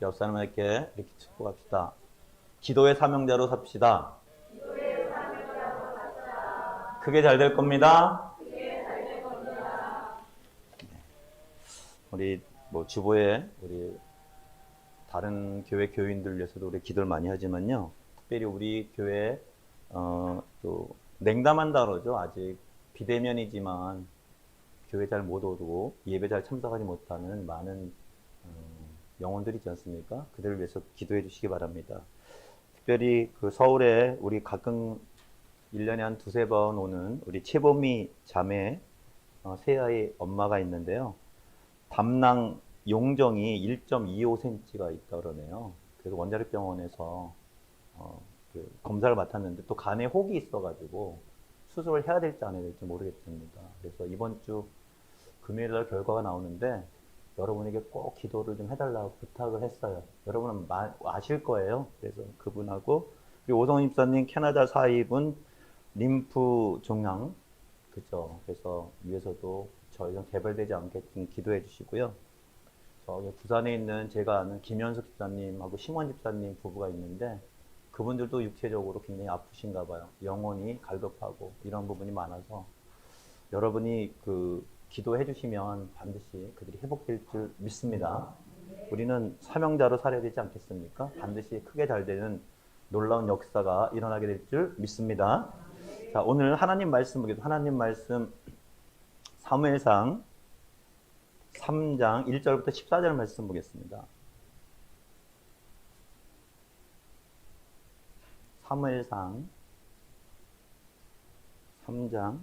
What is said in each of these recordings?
옆 사람에게 이렇게 축복합시다. 기도의 사명자로 삽시다. 크게 잘 될 겁니다. 우리 주보에 우리 다른 교회 교인들 위해서도 우리 기도를 많이 하지만요. 특별히 우리 교회 또 냉담한다 그러죠. 아직 비대면이지만 교회 잘 못 오고 예배 잘 참석하지 못하는 많은 영혼들이 있지 않습니까? 그들을 위해서 기도해 주시기 바랍니다. 특별히 그 서울에 우리 가끔 1년에 한 두세 번 오는 우리 최보미 자매 새아이 엄마가 있는데요. 담낭 용정이 1.25cm가 있다 그러네요. 그래서 원자력병원에서 그 검사를 맡았는데 또 간에 혹이 있어가지고 수술을 해야 될지 안 해야 될지 모르겠습니다. 그래서 이번 주 금요일 날 결과가 나오는데 여러분에게 꼭 기도를 좀 해달라고 부탁을 했어요. 여러분은 아실 거예요. 그래서 그분하고 그리고 오성훈 집사님 캐나다 사입은 림프 종양 그죠. 그래서 위에서도 저희가 개발되지 않게 좀 기도해 주시고요. 저기 부산에 있는 제가 아는 김현숙 집사님하고 심원 집사님 부부가 있는데 그분들도 육체적으로 굉장히 아프신가 봐요. 영혼이 갈급하고 이런 부분이 많아서 여러분이 그 기도해 주시면 반드시 그들이 회복될 줄 믿습니다. 우리는 사명자로 살아야 되지 않겠습니까? 반드시 크게 잘 되는 놀라운 역사가 일어나게 될 줄 믿습니다. 자, 오늘 하나님 말씀 보겠습니다. 하나님 말씀 사무엘상 3장 1절부터 14절 말씀 보겠습니다. 사무엘상 3장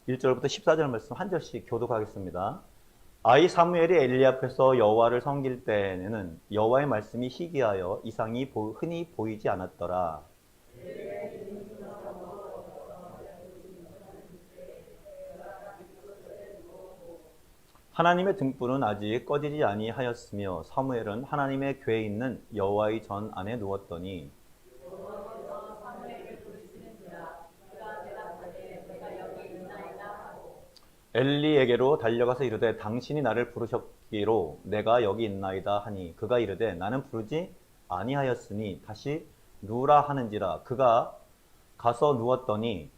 1절부터 14절 말씀 한 절씩 교독하겠습니다. 아이 사무엘이 엘리 앞에서 여호와를 섬길 때에는 여호와의 말씀이 희귀하여 이상이 흔히 보이지 않았더라. 하나님의 등불은 아직 꺼지지 아니하였으며 사무엘은 하나님의 궤에 있는 여호와의 전 안에 누웠더니 엘리에게로 달려가서 이르되 당신이 나를 부르셨기로 내가 여기 있나이다 하니 그가 이르되 나는 부르지 아니하였으니 다시 누우라 하는지라. 그가 가서 누웠더니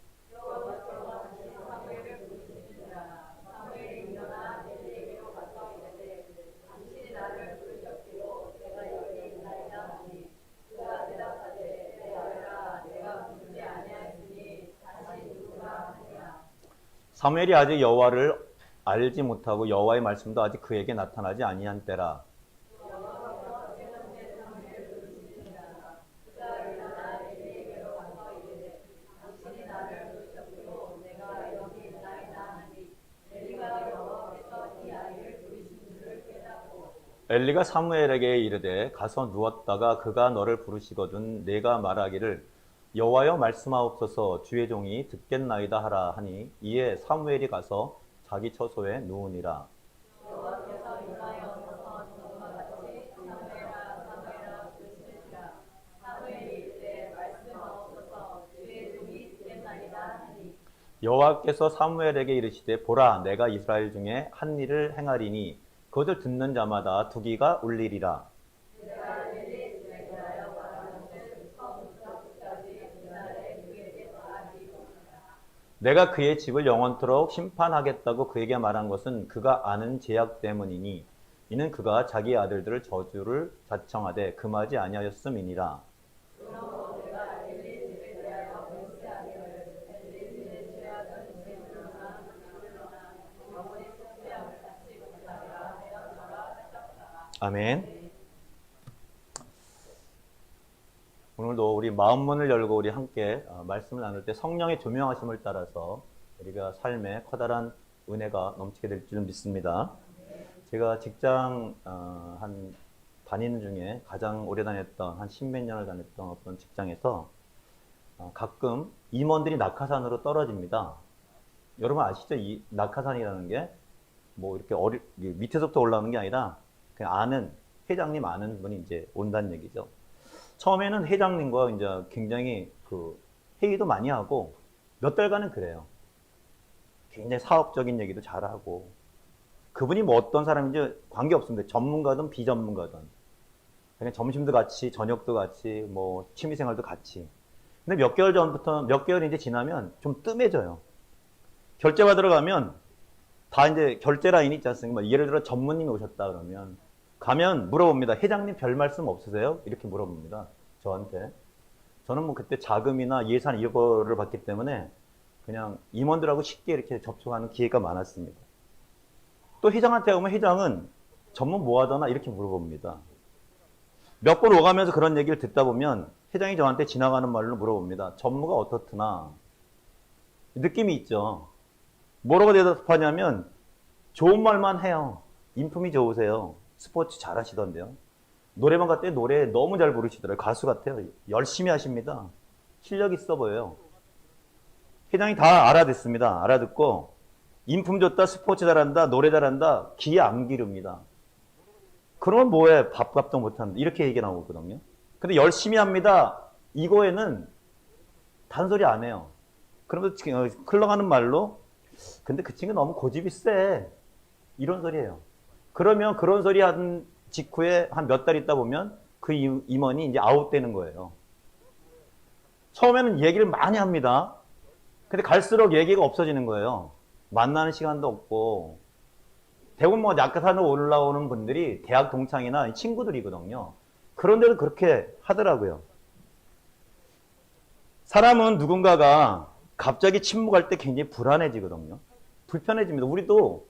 사무엘이 아직 여호와를 알지 못하고 여호와의 말씀도 아직 그에게 나타나지 아니한 때라. 엘리가 사무엘에게 이르되 가서 누웠다가 그가 너를 부르시거든 내가 말하기를 여호와여 말씀하옵소서 주의 종이 듣겠나이다 하라 하니 이에 사무엘이 가서 자기 처소에 누우니라. 여호와께서 사무엘에게 이르시되 보라 내가 이스라엘 중에 한 일을 행하리니 그것을 듣는 자마다 두기가 울리리라. 내가 그의 집을 영원토록 심판하겠다고 그에게 말한 것은 그가 아는 죄악 때문이니 이는 그가 자기 아들들을 저주를 자청하되 금하지 아니하였음이니라. 아멘. 오늘도 우리 마음문을 열고 우리 함께 말씀을 나눌 때 성령의 조명하심을 따라서 우리가 삶에 커다란 은혜가 넘치게 될 줄 믿습니다. 제가 직장 다니는 중에 가장 오래 다녔던 한 십몇 년을 다녔던 어떤 직장에서 가끔 임원들이 낙하산으로 떨어집니다. 여러분 아시죠? 이 낙하산이라는 게 뭐 이렇게 밑에서부터 올라오는 게 아니라 그냥 회장님 아는 분이 이제 온다는 얘기죠. 처음에는 회장님과 이제 굉장히 그 회의도 많이 하고 몇 달간은 그래요. 굉장히 사업적인 얘기도 잘하고 그분이 뭐 어떤 사람인지 관계없습니다. 전문가든 비전문가든. 그냥 점심도 같이, 저녁도 같이, 뭐 취미생활도 같이. 근데 몇 개월 전부터, 몇 개월이 이제 지나면 좀 뜸해져요. 결제 받으러 가면 다 이제 결제 라인이 있지 않습니까? 예를 들어 전무님이 오셨다 그러면 가면 물어봅니다. 회장님 별 말씀 없으세요? 이렇게 물어봅니다. 저한테. 저는 뭐 그때 자금이나 예산 이거를 받기 때문에 그냥 임원들하고 쉽게 이렇게 접촉하는 기회가 많았습니다. 또 회장한테 오면 회장은 전문 뭐 하더나 이렇게 물어봅니다. 몇 번 오가면서 그런 얘기를 듣다 보면 회장이 저한테 지나가는 말로 물어봅니다. 전무가 어떻더나? 느낌이 있죠. 뭐라고 대답하냐면 좋은 말만 해요. 인품이 좋으세요. 스포츠 잘하시던데요. 노래방 갔더니 노래 너무 잘 부르시더라고요. 가수 같아요. 열심히 하십니다. 실력 있어 보여요. 회장이 다 알아듣습니다. 알아듣고 인품 좋다, 스포츠 잘한다, 노래 잘한다, 기에 안 기릅니다. 그러면 뭐해? 밥값도 못한다. 이렇게 얘기 나오거든요. 근데 열심히 합니다. 이거에는 단소리 안 해요. 그러면서 흘러가는 말로 근데 그 친구 너무 고집이 세. 이런 소리예요. 그러면 그런 소리 한 직후에 한 몇 달 있다 보면 그 임원이 이제 아웃되는 거예요. 처음에는 얘기를 많이 합니다. 근데 갈수록 얘기가 없어지는 거예요. 만나는 시간도 없고. 대부분 뭐 약사로 올라오는 분들이 대학 동창이나 친구들이거든요. 그런데도 그렇게 하더라고요. 사람은 누군가가 갑자기 침묵할 때 굉장히 불안해지거든요. 불편해집니다. 우리도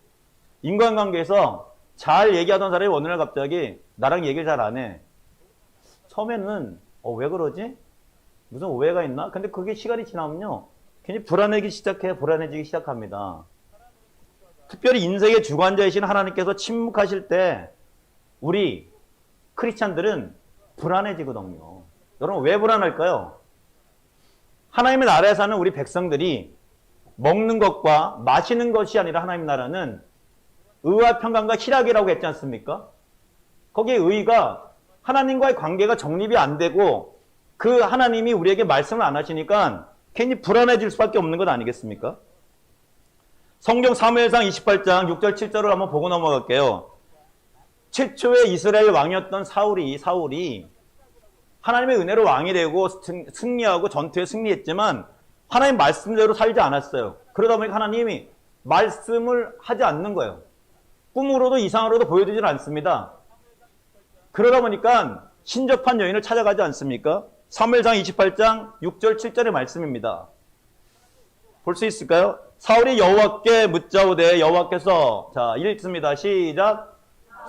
인간관계에서 잘 얘기하던 사람이 어느 날 갑자기 나랑 얘기를 잘 안 해. 처음에는 왜 그러지? 무슨 오해가 있나? 근데 그게 시간이 지나면요. 괜히 불안해지기 시작합니다. 특별히 인생의 주관자이신 하나님께서 침묵하실 때 우리 크리스찬들은 불안해지거든요. 여러분 왜 불안할까요? 하나님의 나라에 사는 우리 백성들이 먹는 것과 마시는 것이 아니라 하나님 나라는 의와 평강과 희락이라고 했지 않습니까? 거기에 의가 하나님과의 관계가 정립이 안 되고 그 하나님이 우리에게 말씀을 안 하시니까 괜히 불안해질 수밖에 없는 것 아니겠습니까? 성경 사무엘상 28장 6절 7절을 한번 보고 넘어갈게요. 최초의 이스라엘 왕이었던 사울이 하나님의 은혜로 왕이 되고 승리하고 전투에 승리했지만 하나님 말씀대로 살지 않았어요. 그러다 보니까 하나님이 말씀을 하지 않는 거예요. 꿈으로도 이상으로도 보여주질 않습니다. 그러다 보니까 신접한 여인을 찾아가지 않습니까? 사무엘상 28장 6절 7절의 말씀입니다. 볼 수 있을까요? 사울이 여호와께 묻자오되 여호와께서 자 읽습니다. 시작.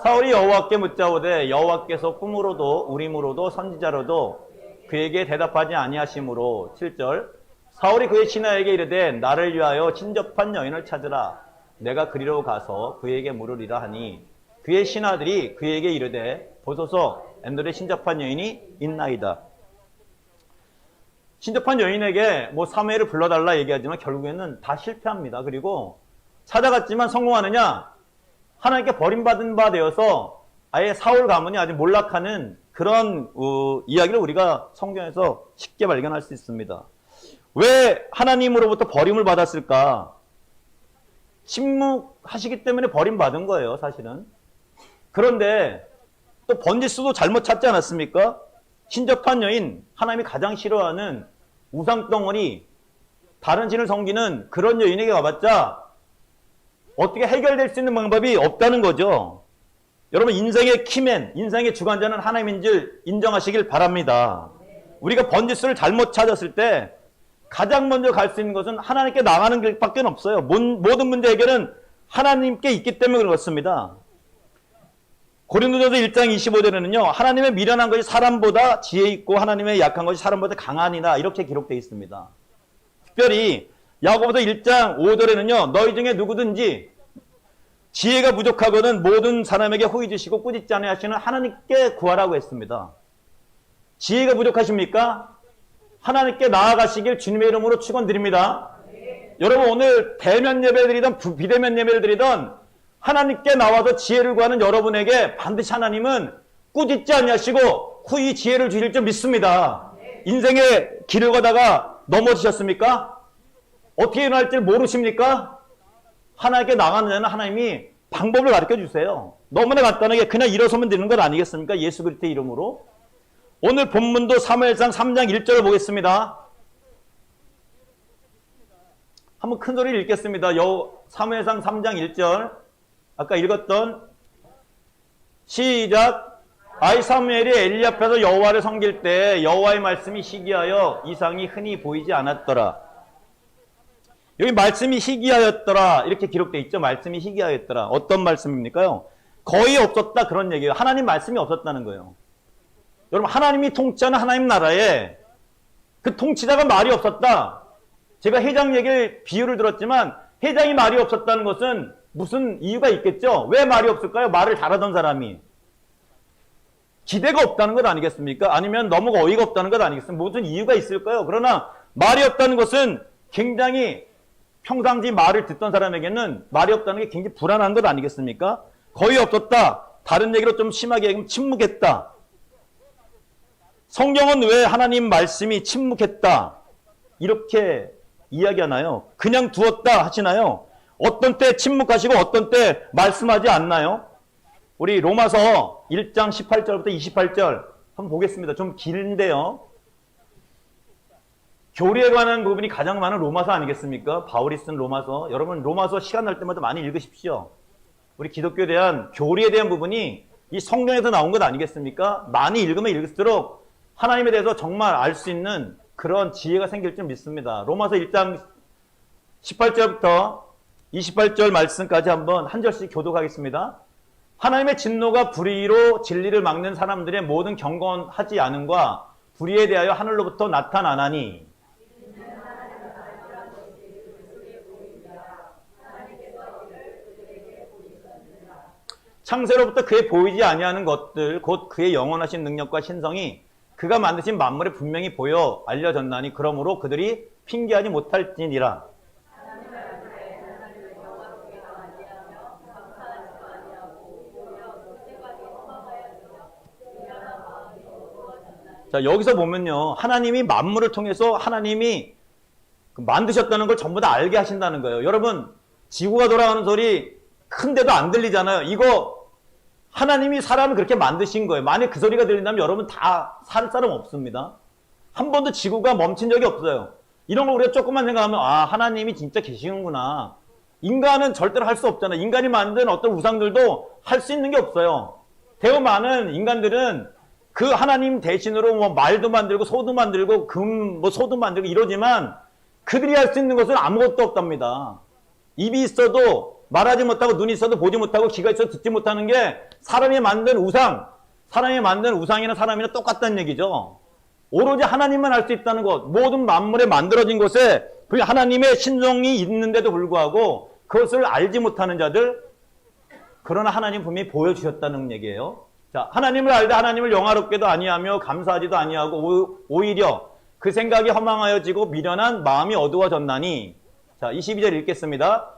사울이 여호와께 묻자오되 여호와께서 꿈으로도 우림으로도 선지자로도 그에게 대답하지 아니하심으로 7절 사울이 그의 신하에게 이르되 나를 위하여 친접한 여인을 찾으라 내가 그리로 가서 그에게 물으리라 하니 그의 신하들이 그에게 이르되 보소서 엔돌에 친접한 여인이 있나이다. 친접한 여인에게 뭐 사무엘을 불러달라 얘기하지만 결국에는 다 실패합니다. 그리고 찾아갔지만 성공하느냐? 하나님께 버림받은 바 되어서 아예 사울 가문이 아주 몰락하는 그런 이야기를 우리가 성경에서 쉽게 발견할 수 있습니다. 왜 하나님으로부터 버림을 받았을까? 침묵하시기 때문에 버림받은 거예요, 사실은. 그런데 또 번지수도 잘못 찾지 않았습니까? 신접한 여인, 하나님이 가장 싫어하는 우상덩어리, 다른 신을 섬기는 그런 여인에게 가봤자 어떻게 해결될 수 있는 방법이 없다는 거죠. 여러분 인생의 키맨, 인생의 주관자는 하나님인 줄 인정하시길 바랍니다. 우리가 번지수를 잘못 찾았을 때 가장 먼저 갈 수 있는 것은 하나님께 나가는 길밖에 없어요. 모든 문제 해결은 하나님께 있기 때문에 그렇습니다. 고린도전서 1장 25절에는요. 하나님의 미련한 것이 사람보다 지혜 있고 하나님의 약한 것이 사람보다 강하니라 이렇게 기록되어 있습니다. 특별히 야고보서 1장 5절에는요. 너희 중에 누구든지 지혜가 부족하거든 모든 사람에게 호의 주시고 꾸짖지 아니하시는 하나님께 구하라고 했습니다. 지혜가 부족하십니까? 하나님께 나아가시길 주님의 이름으로 축원드립니다. 여러분 오늘 대면 예배를 드리던 비대면 예배를 드리던 하나님께 나와서 지혜를 구하는 여러분에게 반드시 하나님은 꾸짖지 아니하시고 후히 지혜를 주실 줄 믿습니다. 인생의 길을 가다가 넘어지셨습니까? 어떻게 일어날지 모르십니까? 하나님께 나가는 자는 하나님이 방법을 가르쳐 주세요. 너무나 간단하게 그냥 일어서면 되는 것 아니겠습니까? 예수 그리스도의 이름으로. 오늘 본문도 사무엘상 3장 1절을 보겠습니다. 한번 큰 소리를 읽겠습니다. 사무엘상 3장 1절. 아까 읽었던 시작. 아이 사무엘이 엘리 앞에서 여호와를 섬길 때 여호와의 말씀이 희귀하여 이상이 흔히 보이지 않았더라. 여기 말씀이 희귀하였더라 이렇게 기록되어 있죠. 말씀이 희귀하였더라. 어떤 말씀입니까요? 거의 없었다 그런 얘기예요. 하나님 말씀이 없었다는 거예요. 여러분 하나님이 통치하는 하나님 나라에 그 통치자가 말이 없었다. 제가 회장 얘기를 비유를 들었지만 회장이 말이 없었다는 것은 무슨 이유가 있겠죠? 왜 말이 없을까요? 말을 잘하던 사람이. 기대가 없다는 것 아니겠습니까? 아니면 너무 어이가 없다는 것 아니겠습니까? 무슨 이유가 있을까요? 그러나 말이 없다는 것은 굉장히 평상시 말을 듣던 사람에게는 말이 없다는 게 굉장히 불안한 것 아니겠습니까? 거의 없었다. 다른 얘기로 좀 심하게 얘기하면 침묵했다. 성경은 왜 하나님 말씀이 침묵했다 이렇게 이야기하나요? 그냥 두었다 하시나요? 어떤 때 침묵하시고 어떤 때 말씀하지 않나요? 우리 로마서 1장 18절부터 28절 한번 보겠습니다. 좀 긴데요. 교리에 관한 부분이 가장 많은 로마서 아니겠습니까? 바울이 쓴 로마서. 여러분 로마서 시간 날 때마다 많이 읽으십시오. 우리 기독교에 대한 교리에 대한 부분이 이 성경에서 나온 것 아니겠습니까? 많이 읽으면 읽을수록 하나님에 대해서 정말 알 수 있는 그런 지혜가 생길 줄 믿습니다. 로마서 1장 18절부터 28절 말씀까지 한번 한 절씩 교독하겠습니다. 하나님의 진노가 불의로 진리를 막는 사람들의 모든 경건하지 않음과 불의에 대하여 하늘로부터 나타나나니 창세로부터 그의 보이지 아니하는 것들 곧 그의 영원하신 능력과 신성이 그가 만드신 만물에 분명히 보여 알려졌나니 그러므로 그들이 핑계하지 못할지니라. 자, 여기서 보면요. 하나님이 만물을 통해서 하나님이 만드셨다는 걸 전부 다 알게 하신다는 거예요. 여러분, 지구가 돌아가는 소리 큰데도 안 들리잖아요. 이거 하나님이 사람을 그렇게 만드신 거예요. 만약 그 소리가 들린다면 여러분 다 살 사람 없습니다. 한 번도 지구가 멈춘 적이 없어요. 이런 걸 우리가 조금만 생각하면 아, 하나님이 진짜 계시는구나. 인간은 절대로 할 수 없잖아요. 인간이 만든 어떤 우상들도 할 수 있는 게 없어요. 대우 많은 인간들은 그 하나님 대신으로 뭐 말도 만들고 소도 만들고 소도 만들고 이러지만 그들이 할 수 있는 것은 아무것도 없답니다. 입이 있어도 말하지 못하고 눈이 있어도 보지 못하고 귀가 있어도 듣지 못하는 게 사람이 만든 우상이나 사람이나 똑같다는 얘기죠. 오로지 하나님만 할 수 있다는 것, 모든 만물에 만들어진 것에 하나님의 신성이 있는데도 불구하고 그것을 알지 못하는 자들, 그러나 하나님 분명히 보여주셨다는 얘기예요. 자, 하나님을 알되 하나님을 영화롭게도 아니하며 감사하지도 아니하고 오히려 그 생각이 허망하여지고 미련한 마음이 어두워졌나니. 자, 22절 읽겠습니다.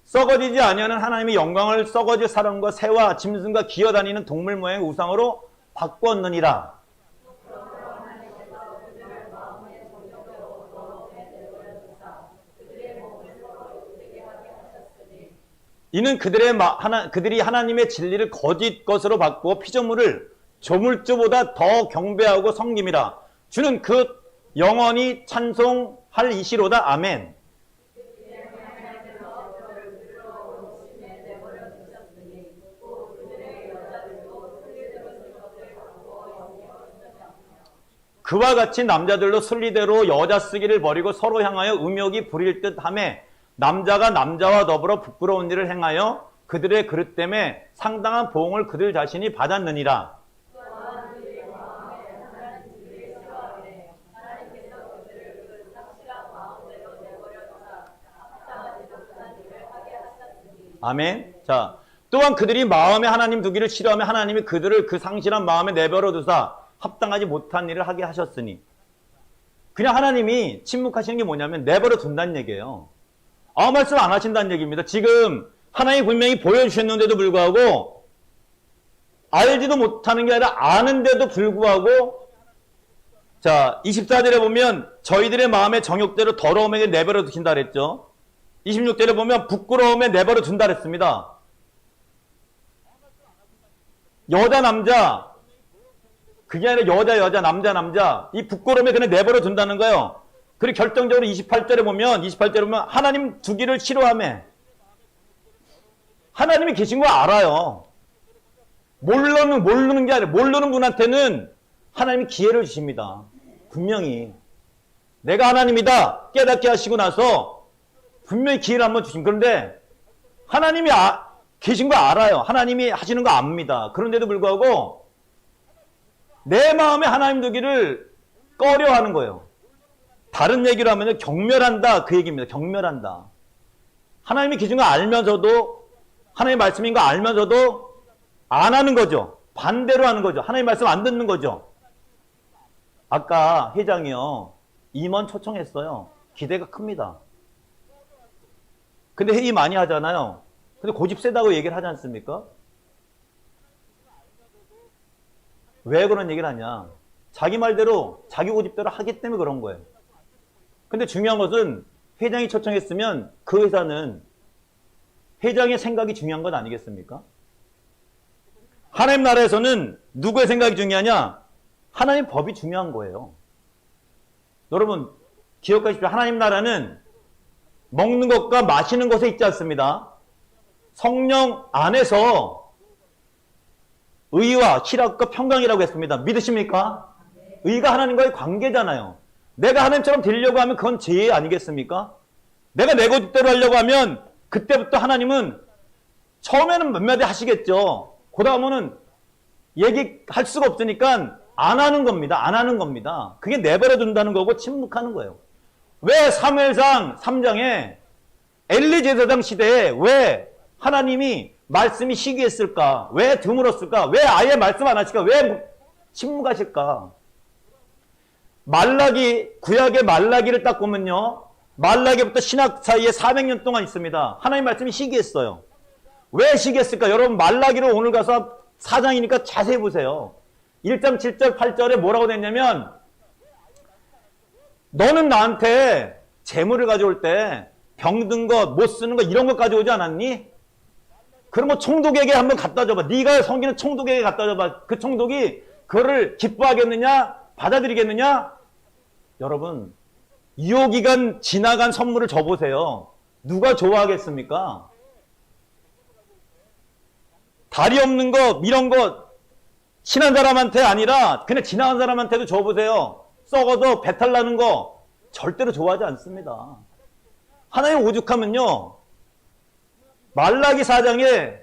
썩어지지 아니하는 하나님의 영광을 썩어질 사람과 새와 짐승과 기어다니는 동물 모양의 우상으로 바꾸었느니라. 이는 그들이 하나님의 진리를 거짓 것으로 바꾸어 피조물을 조물주보다 더 경배하고 섬김이라. 주는 그 영원히 찬송할 이시로다. 아멘. 그와 같이 남자들도 순리대로 여자 쓰기를 버리고 서로 향하여 음욕이 부릴 듯하매 남자가 남자와 더불어 부끄러운 일을 행하여 그들의 그릇 때문에 상당한 보응을 그들 자신이 받았느니라. 아멘. 자, 또한 그들이 마음에 하나님 두기를 싫어하며 하나님이 그들을 그 상실한 마음에 내버려 두사 합당하지 못한 일을 하게 하셨으니. 그냥 하나님이 침묵하시는 게 뭐냐면 내버려 둔다는 얘기예요. 아무 말씀 안 하신다는 얘기입니다. 지금 하나님이 분명히 보여주셨는데도 불구하고 알지도 못하는 게 아니라 아는데도 불구하고, 자, 24절에 보면 저희들의 마음의 정욕대로 더러움에게 내버려 두신다 그랬죠. 26절에 보면 부끄러움에 내버려 둔다 그랬습니다. 여자 남자 그게 아니라 여자 남자 이 부끄러움에 그냥 내버려 둔다는 거예요. 그리고 결정적으로 28절에 보면 하나님 두기를 싫어하며 하나님이 계신 거 알아요. 모르는 게 아니라 모르는 분한테는 하나님이 기회를 주십니다. 분명히 내가 하나님이다 깨닫게 하시고 나서 분명히 기회를 한번 주신. 그런데 하나님이 계신 거 알아요. 하나님이 하시는 거 압니다. 그런데도 불구하고 내 마음에 하나님 두기를 꺼려하는 거예요. 다른 얘기로 하면 경멸한다 그 얘기입니다. 경멸한다. 하나님이 계신 거 알면서도 하나님의 말씀인 거 알면서도 안 하는 거죠. 반대로 하는 거죠. 하나님 말씀 안 듣는 거죠. 아까 회장이요. 임원 초청했어요. 기대가 큽니다. 근데 회의 많이 하잖아요. 근데 고집 세다고 얘기를 하지 않습니까? 왜 그런 얘기를 하냐. 자기 말대로 자기 고집대로 하기 때문에 그런 거예요. 근데 중요한 것은 회장이 초청했으면 그 회사는 회장의 생각이 중요한 건 아니겠습니까? 하나님 나라에서는 누구의 생각이 중요하냐? 하나님 법이 중요한 거예요. 여러분 기억하십시오. 하나님 나라는 먹는 것과 마시는 것에 있지 않습니다. 성령 안에서 의와 희락과 평강이라고 했습니다. 믿으십니까? 의가 하나님과의 관계잖아요. 내가 하나님처럼 되려고 하면 그건 죄 아니겠습니까? 내가 내 고집대로 하려고 하면 그때부터 하나님은 처음에는 몇 마디 하시겠죠. 그 다음은 얘기할 수가 없으니까 안 하는 겁니다. 안 하는 겁니다. 그게 내버려 둔다는 거고 침묵하는 거예요. 왜 사무엘상 3장에 엘리 제사장 시대에 왜 하나님이 말씀이 시기했을까? 왜 드물었을까? 왜 아예 말씀 안 하실까? 왜 침묵하실까? 구약의 말라기를 딱 보면요. 말라기부터 신약 사이에 400년 동안 있습니다. 하나님 말씀이 시기했어요. 왜 시기했을까? 여러분 말라기를 오늘 가서 4장이니까 자세히 보세요. 1장 7절 8절에 뭐라고 됐냐면 너는 나한테 재물을 가져올 때 병든 것, 못 쓰는 것 이런 것 가져오지 않았니? 그러면 총독에게 한번 갖다 줘봐. 네가 섬기는 총독에게 갖다 줘봐. 그 총독이 그거를 기뻐하겠느냐? 받아들이겠느냐? 여러분 유효기간 지나간 선물을 줘보세요. 누가 좋아하겠습니까? 다리 없는 것 이런 것 친한 사람한테 아니라 그냥 지나간 사람한테도 줘보세요. 썩어도 배탈 나는 거 절대로 좋아하지 않습니다. 하나님 오죽하면요. 말라기 4장에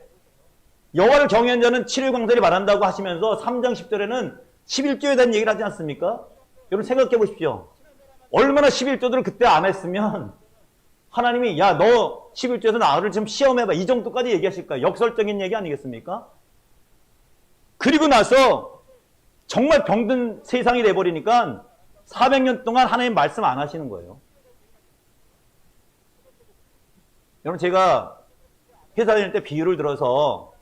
여호와를 경외한 자는 7일 광설이 말한다고 하시면서 3장 10절에는 11조에 대한 얘기를 하지 않습니까? 여러분 생각해 보십시오. 얼마나 11조들을 그때 안 했으면 하나님이 야 너 11조에서 나를 좀 시험해봐 이 정도까지 얘기하실까요? 역설적인 얘기 아니겠습니까? 그리고 나서 정말 병든 세상이 돼버리니까 400년 동안 하나님 말씀 안 하시는 거예요. 여러분 제가 회사 다닐 때 비유를 들어서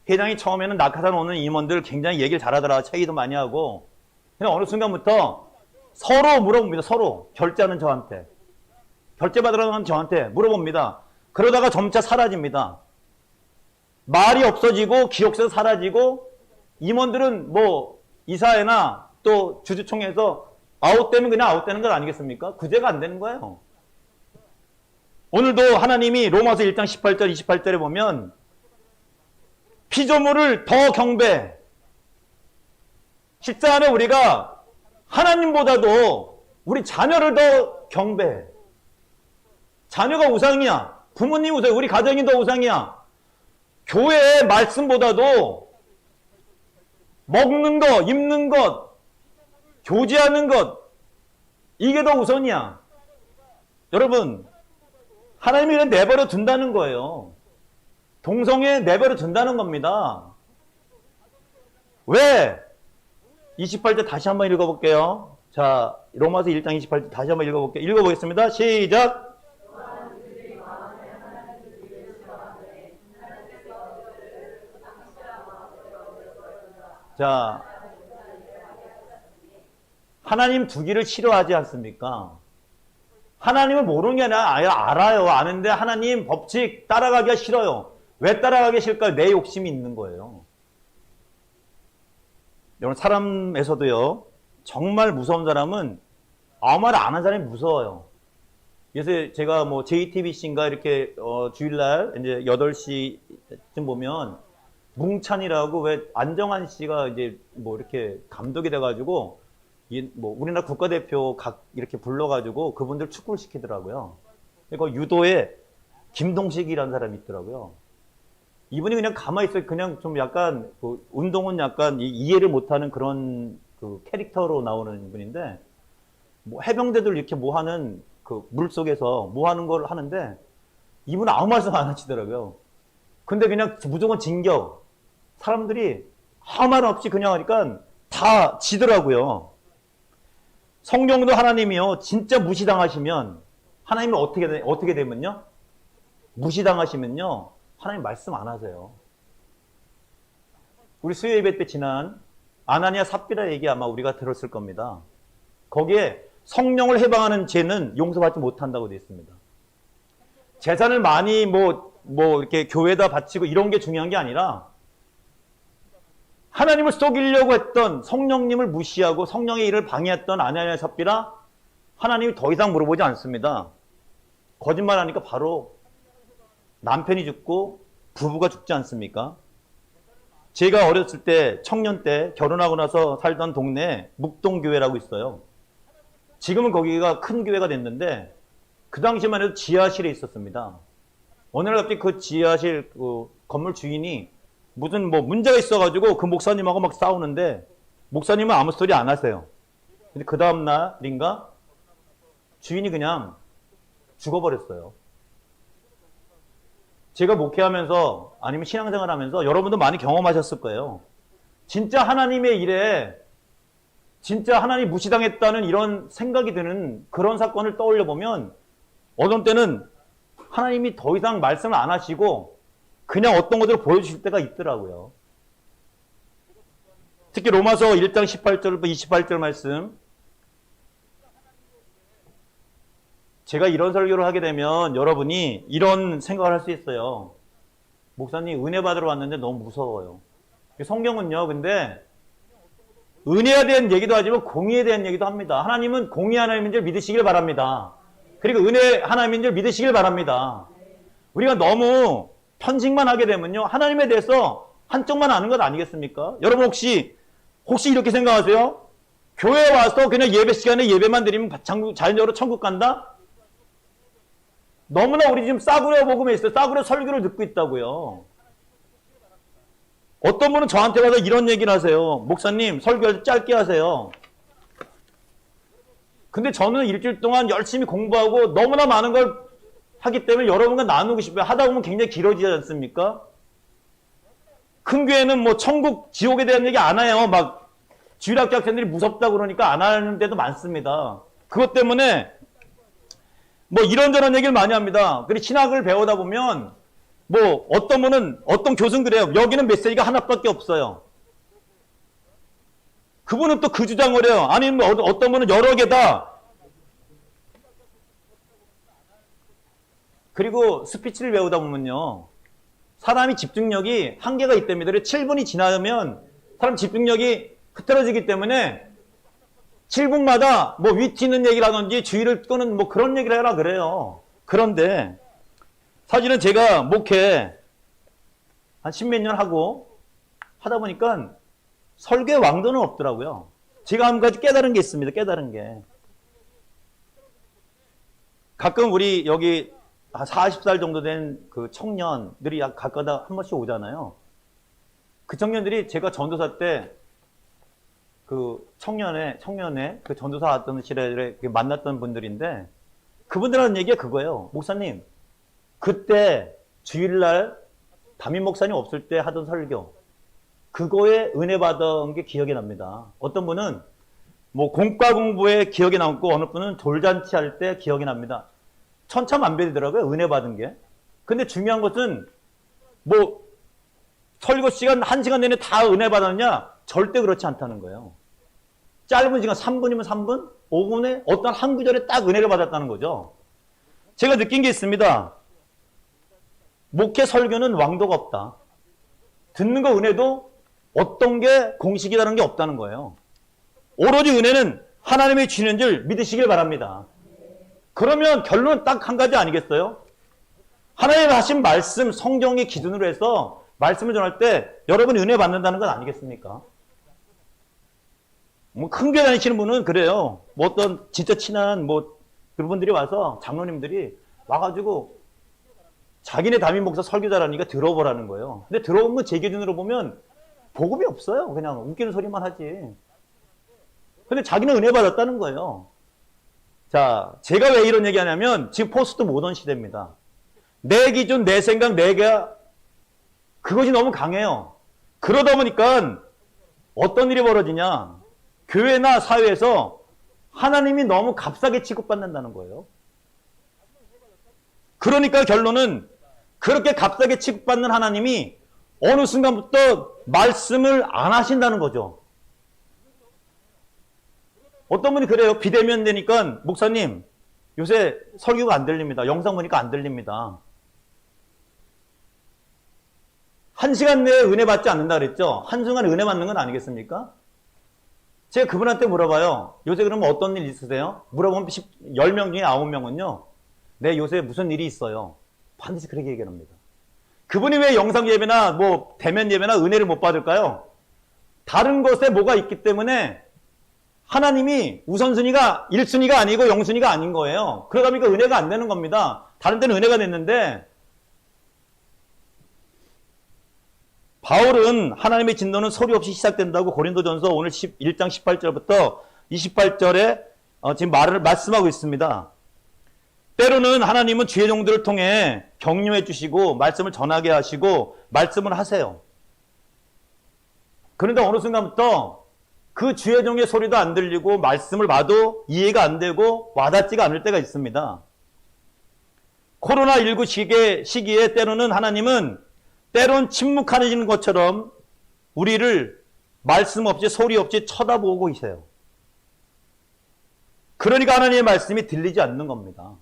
회장이 처음에는 낙하산 오는 임원들 굉장히 얘기를 잘하더라. 회의도 많이 하고 그냥 어느 순간부터 서로 물어봅니다. 서로 결제하는 저한테 결제 받으러 가는 저한테 물어봅니다. 그러다가 점차 사라집니다. 말이 없어지고 기억에서 사라지고 임원들은 뭐 이사회나 또 주주총회에서 아웃되면 그냥 아웃되는 것 아니겠습니까? 구제가 안 되는 거예요. 오늘도 하나님이 로마서 1장 18절 28절에 보면 피조물을 더 경배 식사 안에 우리가 하나님보다도 우리 자녀를 더 경배해. 자녀가 우상이야. 부모님 우상이야. 우리 가정이 더 우상이야. 교회의 말씀보다도 먹는 것, 입는 것, 교제하는 것 이게 더 우선이야. 여러분 하나님이 그냥 내버려 둔다는 거예요. 동성애 내버려 둔다는 겁니다. 왜? 28절 다시 한번 읽어볼게요. 자, 로마서 1장 28절 다시 한번 읽어볼게요. 읽어보겠습니다. 시작! 자, 하나님 두기를 싫어하지 않습니까? 하나님을 모르는 게 아니라 알아요. 아는데 하나님 법칙 따라가기가 싫어요. 왜 따라가기 싫을까요? 내 욕심이 있는 거예요. 여러분, 사람에서도요, 정말 무서운 사람은 아무 말 안 하는 사람이 무서워요. 그래서 제가 뭐 JTBC인가 이렇게 주일날 이제 8시쯤 보면 뭉찬이라고 왜 안정환 씨가 이제 뭐 이렇게 감독이 돼가지고 뭐 우리나라 국가대표 각 이렇게 불러가지고 그분들 축구를 시키더라고요. 그리고 유도에 김동식이라는 사람이 있더라고요. 이분이 그냥 가만히 있어요. 그냥 좀 약간 그 운동은 약간 이해를 못하는 그런 그 캐릭터로 나오는 분인데, 뭐 해병대들 이렇게 뭐 하는 그 물 속에서 뭐 하는 걸 하는데 이분은 아무 말씀 안 하시더라고요. 근데 그냥 무조건 진격. 사람들이 아무 말 없이 그냥 하니까 다 지더라고요. 성령도 하나님이요, 진짜 무시당하시면 하나님이 어떻게 되면요? 무시당하시면요, 하나님 말씀 안 하세요. 우리 수요 예배 때 지난 아나니아 삽비라 얘기 아마 우리가 들었을 겁니다. 거기에 성령을 해방하는 죄는 용서받지 못한다고 되어 있습니다. 재산을 많이 뭐 이렇게 교회에다 바치고 이런 게 중요한 게 아니라 하나님을 속이려고 했던, 성령님을 무시하고 성령의 일을 방해했던 아나니아 삽비라, 하나님이 더 이상 물어보지 않습니다. 거짓말하니까 바로 남편이 죽고 부부가 죽지 않습니까? 제가 어렸을 때, 청년 때 결혼하고 나서 살던 동네에 묵동교회라고 있어요. 지금은 거기가 큰 교회가 됐는데 그 당시만 해도 지하실에 있었습니다. 어느 날 갑자기 그 지하실 그 건물 주인이 무슨 뭐 문제가 있어가지고 그 목사님하고 막 싸우는데, 목사님은 아무 소리 안 하세요. 근데 그 다음 날인가 주인이 그냥 죽어버렸어요. 제가 목회하면서 아니면 신앙생활 하면서 여러분도 많이 경험하셨을 거예요. 진짜 하나님의 일에 진짜 하나님 무시당했다는 이런 생각이 드는 그런 사건을 떠올려 보면 어떤 때는 하나님이 더 이상 말씀을 안 하시고 그냥 어떤 것들을 보여주실 때가 있더라고요. 특히 로마서 1장 18절부터 28절 말씀, 제가 이런 설교를 하게 되면 여러분이 이런 생각을 할 수 있어요. 목사님, 은혜 받으러 왔는데 너무 무서워요. 성경은요, 근데 은혜에 대한 얘기도 하지만 공의에 대한 얘기도 합니다. 하나님은 공의 하나님인 줄 믿으시길 바랍니다. 그리고 은혜 하나님인 줄 믿으시길 바랍니다. 우리가 너무 편식만 하게 되면요, 하나님에 대해서 한쪽만 아는 것 아니겠습니까? 여러분 혹시 이렇게 생각하세요? 교회에 와서 그냥 예배 시간에 예배만 드리면 자연적으로 천국 간다? 너무나 우리 지금 싸구려 복음에 있어요. 싸구려 설교를 듣고 있다고요. 어떤 분은 저한테 와서 이런 얘기를 하세요. 목사님, 설교할 때 짧게 하세요. 근데 저는 일주일 동안 열심히 공부하고 너무나 많은 걸 하기 때문에 여러분과 나누고 싶어요. 하다 보면 굉장히 길어지지 않습니까? 큰 교회는 뭐 천국, 지옥에 대한 얘기 안 해요. 막 주일학교 학생들이 무섭다고 그러니까 안 하는 데도 많습니다. 그것 때문에 뭐 이런저런 얘기를 많이 합니다. 그리고 신학을 배우다 보면 뭐 어떤 분은, 어떤 교수는 그래요. 여기는 메시지가 하나밖에 없어요. 그분은 또 그 주장을 해요. 아니면 어떤 분은 여러 개다. 그리고 스피치를 배우다 보면요, 사람이 집중력이 한계가 있답니다. 7분이 지나면 사람 집중력이 흐트러지기 때문에 7분마다 뭐 위트 있는 얘기라든지 주의를 끄는 뭐 그런 얘기를 해라 그래요. 그런데 사실은 제가 목회 한 10몇 년 하고 하다 보니까 설교의 왕도는 없더라고요. 제가 한 가지 깨달은 게 있습니다. 깨달은 게. 가끔 우리 여기 40살 정도 된 그 청년들이 가끔가다 한 번씩 오잖아요. 그 청년들이 제가 전도사 때 그 청년의 그 전도사 왔던 시절에 만났던 분들인데, 그분들 하는 얘기가 그거예요. 목사님, 그때 주일날 담임 목사님 없을 때 하던 설교, 그거에 은혜 받은 게 기억이 납니다. 어떤 분은 뭐 공과 공부에 기억에 남고, 어느 분은 돌잔치 할 때 기억이 납니다. 천차만별이더라고요, 은혜 받은 게. 근데 중요한 것은 뭐 설교 시간 1시간 내내 다 은혜 받았느냐? 절대 그렇지 않다는 거예요. 짧은 시간 3분이면 3분, 5분에 어떤 한 구절에 딱 은혜를 받았다는 거죠. 제가 느낀 게 있습니다. 목회 설교는 왕도가 없다. 듣는 거 은혜도 어떤 게 공식이라는 게 없다는 거예요. 오로지 은혜는 하나님이 주시는 줄 믿으시길 바랍니다. 그러면 결론은 딱 한 가지 아니겠어요? 하나님의 하신 말씀, 성경의 기준으로 해서 말씀을 전할 때 여러분이 은혜 받는다는 건 아니겠습니까? 뭐 큰 교회 다니시는 분은 그래요. 뭐 어떤 진짜 친한 뭐 그분들이 와서 장로님들이 와가지고 자기네 담임 목사 설교자라니까 들어보라는 거예요. 근데 들어보면 제 기준으로 보면 복음이 없어요. 그냥 웃기는 소리만 하지. 근데 자기는 은혜 받았다는 거예요. 자, 제가 왜 이런 얘기 하냐면 지금 포스트 모던 시대입니다. 내 기준, 내 생각, 내가 그것이 너무 강해요. 그러다 보니까 어떤 일이 벌어지냐. 교회나 사회에서 하나님이 너무 값싸게 취급받는다는 거예요. 그러니까 결론은 그렇게 값싸게 취급받는 하나님이 어느 순간부터 말씀을 안 하신다는 거죠. 어떤 분이 그래요. 비대면 되니까 목사님 요새 설교가 안 들립니다. 영상 보니까 안 들립니다. 1시간 내에 은혜 받지 않는다 그랬죠. 한순간에 은혜 받는 건 아니겠습니까? 제가 그분한테 물어봐요. 요새 그러면 어떤 일 있으세요? 물어보면 10명 중에 9명은요. 네, 요새 무슨 일이 있어요. 반드시 그렇게 얘기합니다. 그분이 왜 영상 예배나 뭐 대면 예배나 은혜를 못 받을까요? 다른 것에 뭐가 있기 때문에 하나님이 우선순위가 1순위가 아니고 0순위가 아닌 거예요. 그러다 보니까 은혜가 안 되는 겁니다. 다른 데는 은혜가 됐는데 바울은 하나님의 진노는 소리 없이 시작된다고 고린도전서 오늘 1장 18절부터 28절에 지금 말씀하고 있습니다. 때로는 하나님은 주의 종들을 통해 격려해 주시고 말씀을 전하게 하시고 말씀을 하세요. 그런데 어느 순간부터 그 주의 종의 소리도 안 들리고 말씀을 봐도 이해가 안 되고 와닿지가 않을 때가 있습니다. 코로나19 시기에 때로는 하나님은 때론 침묵하시는 것처럼 우리를 말씀 없이 소리 없이 쳐다보고 계세요. 그러니까 하나님의 말씀이 들리지 않는 겁니다.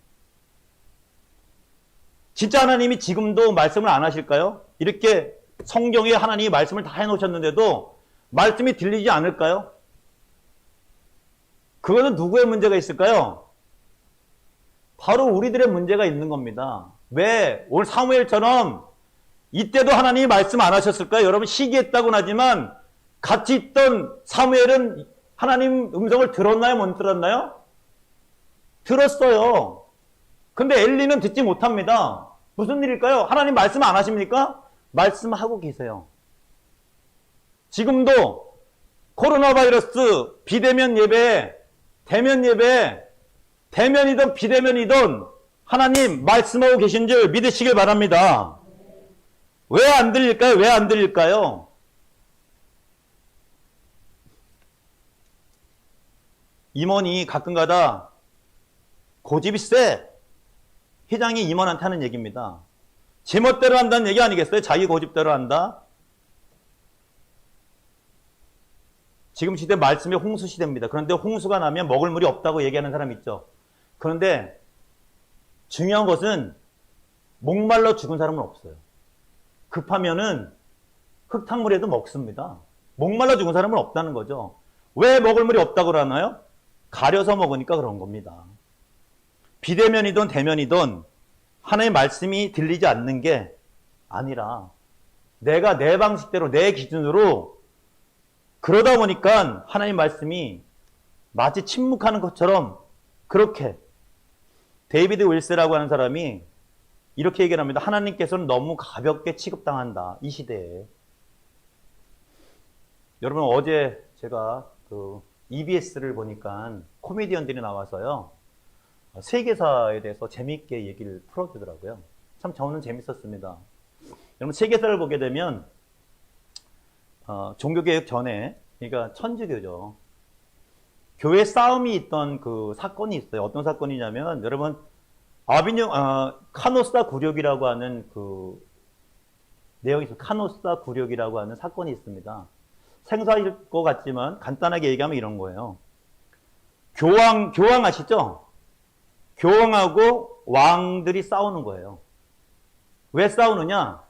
진짜 하나님이 지금도 말씀을 안 하실까요? 이렇게 성경에 하나님이 말씀을 다 해놓으셨는데도 말씀이 들리지 않을까요? 그거는 누구의 문제가 있을까요? 바로 우리들의 문제가 있는 겁니다. 왜? 오늘 사무엘처럼 이때도 하나님이 말씀 안 하셨을까요? 여러분 시기했다고는 하지만 같이 있던 사무엘은 하나님 음성을 들었나요? 못 들었나요? 들었어요. 근데 엘리는 듣지 못합니다. 무슨 일일까요? 하나님 말씀 안 하십니까? 말씀하고 계세요. 지금도 코로나 바이러스 비대면 예배, 대면 예배, 대면이든 비대면이든 하나님 말씀하고 계신 줄 믿으시길 바랍니다. 왜 안 들릴까요? 왜 안 들릴까요? 임원이 가끔가다 고집이 세. 회장이 임원한테 하는 얘기입니다. 제멋대로 한다는 얘기 아니겠어요? 자기 고집대로 한다. 지금 시대 말씀이 홍수 시대입니다. 그런데 홍수가 나면 먹을 물이 없다고 얘기하는 사람 있죠. 그런데 중요한 것은 목말라 죽은 사람은 없어요. 급하면은 흙탕물에도 먹습니다. 목말라 죽은 사람은 없다는 거죠. 왜 먹을 물이 없다고 그러나요? 가려서 먹으니까 그런 겁니다. 비대면이든 대면이든 하나님의 말씀이 들리지 않는 게 아니라 내가 내 방식대로 내 기준으로 그러다 보니까 하나님 말씀이 마치 침묵하는 것처럼 그렇게 데이비드 윌스라고 하는 사람이 이렇게 얘기를 합니다. 하나님께서는 너무 가볍게 취급당한다. 이 시대에. 여러분 어제 제가 EBS를 보니까 코미디언들이 나와서요. 세계사에 대해서 재미있게 얘기를 풀어주더라고요. 참 저는 재밌었습니다. 여러분 세계사를 보게 되면 종교개혁 전에 그러니까 천주교죠. 교회 싸움이 있던 그 사건이 있어요. 어떤 사건이냐면 여러분 카노사 굴욕이라고 하는 그 내용이 있어요. 카노사 굴욕이라고 하는 사건이 있습니다. 생소하실 것 같지만 간단하게 얘기하면 이런 거예요. 교황 아시죠? 교황하고 왕들이 싸우는 거예요. 왜 싸우느냐?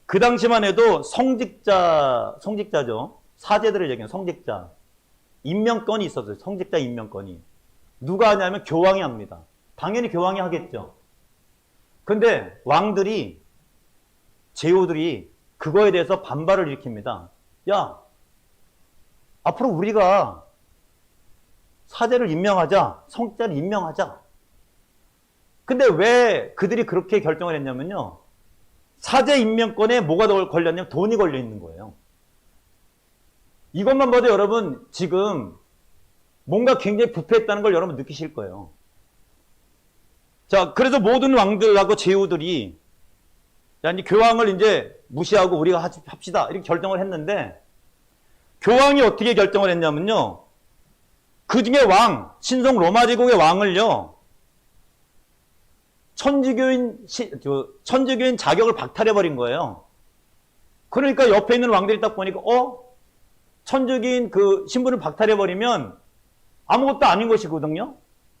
그 당시만 해도 성직자죠. 사제들을 얘기하는 성직자. 임명권이 있었어요. 성직자 임명권이. 누가 하냐면 교황이 합니다. 당연히 교황이 하겠죠. 근데 왕들이, 제후들이 그거에 대해서 반발을 일으킵니다. 야, 앞으로 우리가 사제를 임명하자, 성직자를 임명하자. 근데 왜 그들이 그렇게 결정을 했냐면요. 사제 임명권에 뭐가 더 걸렸냐면 돈이 걸려 있는 거예요. 이것만 봐도 여러분 지금 뭔가 굉장히 부패했다는 걸 여러분 느끼실 거예요. 자, 그래서 모든 왕들하고 제후들이 이제 교황을 이제 무시하고 우리가 합시다 이렇게 결정을 했는데 교황이 어떻게 결정을 했냐면요. 그 중에 신성 로마 제국의 왕을요. 천주교인 자격을 박탈해버린 거예요. 그러니까 옆에 있는 왕들이 딱 보니까 천주교인 그 신분을 박탈해버리면 아무것도 아닌 것이거든요.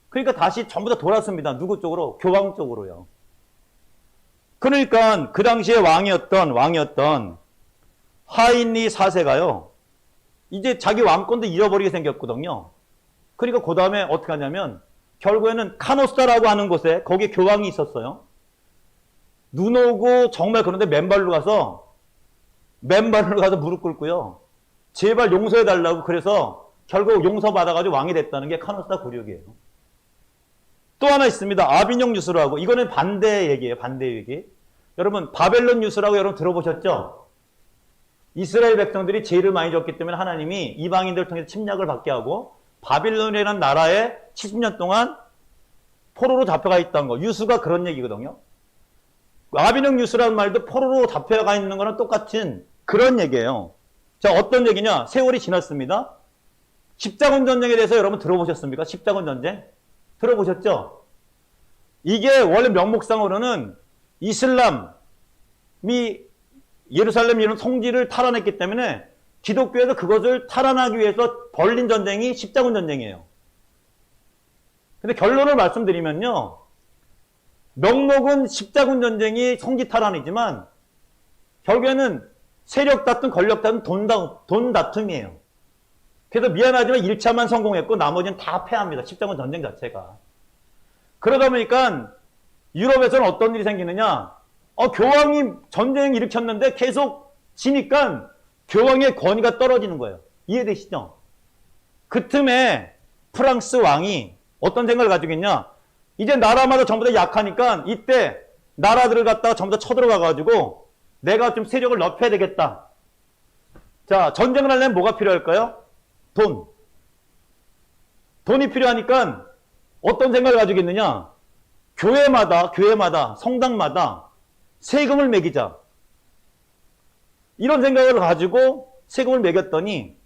그러니까 다시 전부 다 돌았습니다. 누구 쪽으로? 교황 쪽으로요. 그러니까 그 당시에 왕이었던 하인리 4세가요. 이제 자기 왕권도 잃어버리게 생겼거든요. 그러니까 그 다음에 어떻게 하냐면 결국에는 카노스타라고 하는 곳에 거기에 교황이 있었어요. 눈 오고 정말 그런데 맨발로 가서 무릎 꿇고요. 제발 용서해달라고 그래서 결국 용서받아가지고 왕이 됐다는 게 카노스타 굴욕이에요. 또 하나 있습니다. 아비뇽 유수라고. 이거는 반대 얘기예요. 반대 얘기. 여러분 바벨론 유수라고 여러분 들어보셨죠? 이스라엘 백성들이 죄를 많이 졌기 때문에 하나님이 이방인들을 통해서 침략을 받게 하고 바빌론이라는 나라에 70년 동안 포로로 잡혀가 있다는 거. 유수가 그런 얘기거든요. 아비뇽 유수라는 말도 포로로 잡혀가 있는 거랑 똑같은 그런 얘기예요. 자, 어떤 얘기냐? 세월이 지났습니다. 십자군 전쟁에 대해서 여러분 들어보셨습니까? 십자군 전쟁? 들어보셨죠? 이게 원래 명목상으로는 이슬람이 예루살렘 이런 성지를 탈환했기 때문에 기독교에서 그것을 탈환하기 위해서 벌린 전쟁이 십자군 전쟁이에요. 근데 결론을 말씀드리면요. 명목은 십자군 전쟁이 성지 탈환이지만 결국에는 세력 다툼, 권력 다툼, 돈 다툼이에요. 그래서 미안하지만 1차만 성공했고 나머지는 다 패합니다. 십자군 전쟁 자체가. 그러다 보니까 유럽에서는 어떤 일이 생기느냐. 교황이 전쟁 일으켰는데 계속 지니까 교황의 권위가 떨어지는 거예요. 이해되시죠? 그 틈에 프랑스 왕이 어떤 생각을 가지고 있냐. 이제 나라마다 전부 다 약하니까 이때 나라들을 갖다가 전부 다 쳐들어가가지고 내가 좀 세력을 넓혀야 되겠다. 자, 전쟁을 하려면 뭐가 필요할까요? 돈이 필요하니까 어떤 생각을 가지고 있느냐. 교회마다, 성당마다 세금을 매기자. 이런 생각을 가지고 세금을 매겼더니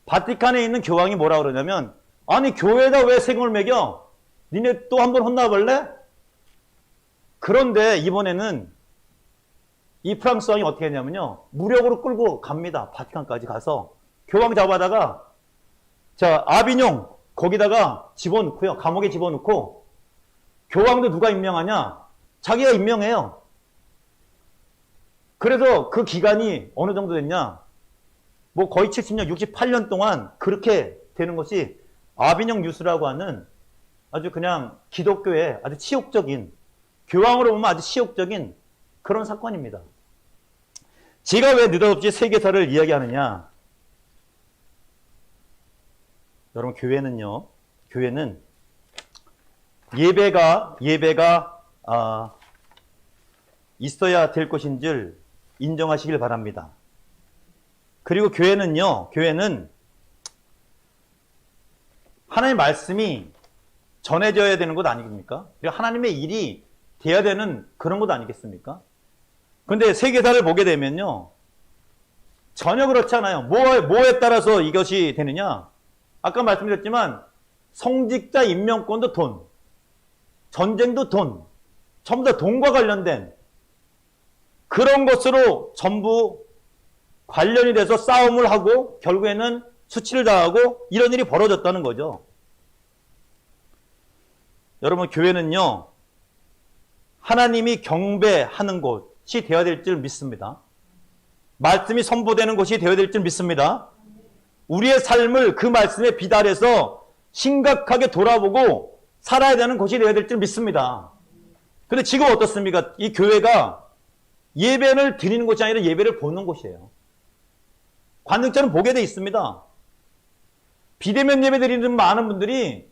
바티칸에 있는 교황이 뭐라 그러냐면 아니 교회에다 왜 세금을 매겨? 니네 또 한번 혼나볼래? 그런데 이번에는 이 프랑스 왕이 어떻게 했냐면요. 무력으로 끌고 갑니다. 바티칸까지 가서 교황 잡아다가 자 아비뇽 거기다가 집어넣고요. 감옥에 집어넣고 교황도 누가 임명하냐? 자기가 임명해요. 그래서 그 기간이 어느 정도 됐냐? 뭐 거의 70년, 68년 동안 그렇게 되는 것이 아비뇽 유수라고 하는 아주 그냥 기독교의 아주 치욕적인, 교황으로 보면 아주 치욕적인 그런 사건입니다. 제가 왜 느닷없이 세계사를 이야기하느냐? 여러분 교회는 예배가 있어야 될 것인 줄 인정하시길 바랍니다. 그리고 교회는 하나님의 말씀이 전해져야 되는 것 아니겠습니까? 그리고 하나님의 일이 돼야 되는 그런 것 아니겠습니까? 근데 세계사를 보게 되면요. 전혀 그렇지 않아요. 뭐에 따라서 이것이 되느냐? 아까 말씀드렸지만 성직자 임명권도 돈, 전쟁도 돈, 전부 다 돈과 관련된 그런 것으로 전부 관련이 돼서 싸움을 하고 결국에는 수치를 당하고 이런 일이 벌어졌다는 거죠. 여러분, 교회는요, 하나님이 경배하는 곳이 되어야 될 줄 믿습니다. 말씀이 선포되는 곳이 되어야 될 줄 믿습니다. 우리의 삶을 그 말씀에 비달해서 심각하게 돌아보고 살아야 되는 곳이 되어야 될 줄 믿습니다. 근데 지금 어떻습니까? 이 교회가 예배를 드리는 곳이 아니라 예배를 보는 곳이에요. 관능자는 보게 돼 있습니다. 비대면 예배 드리는 많은 분들이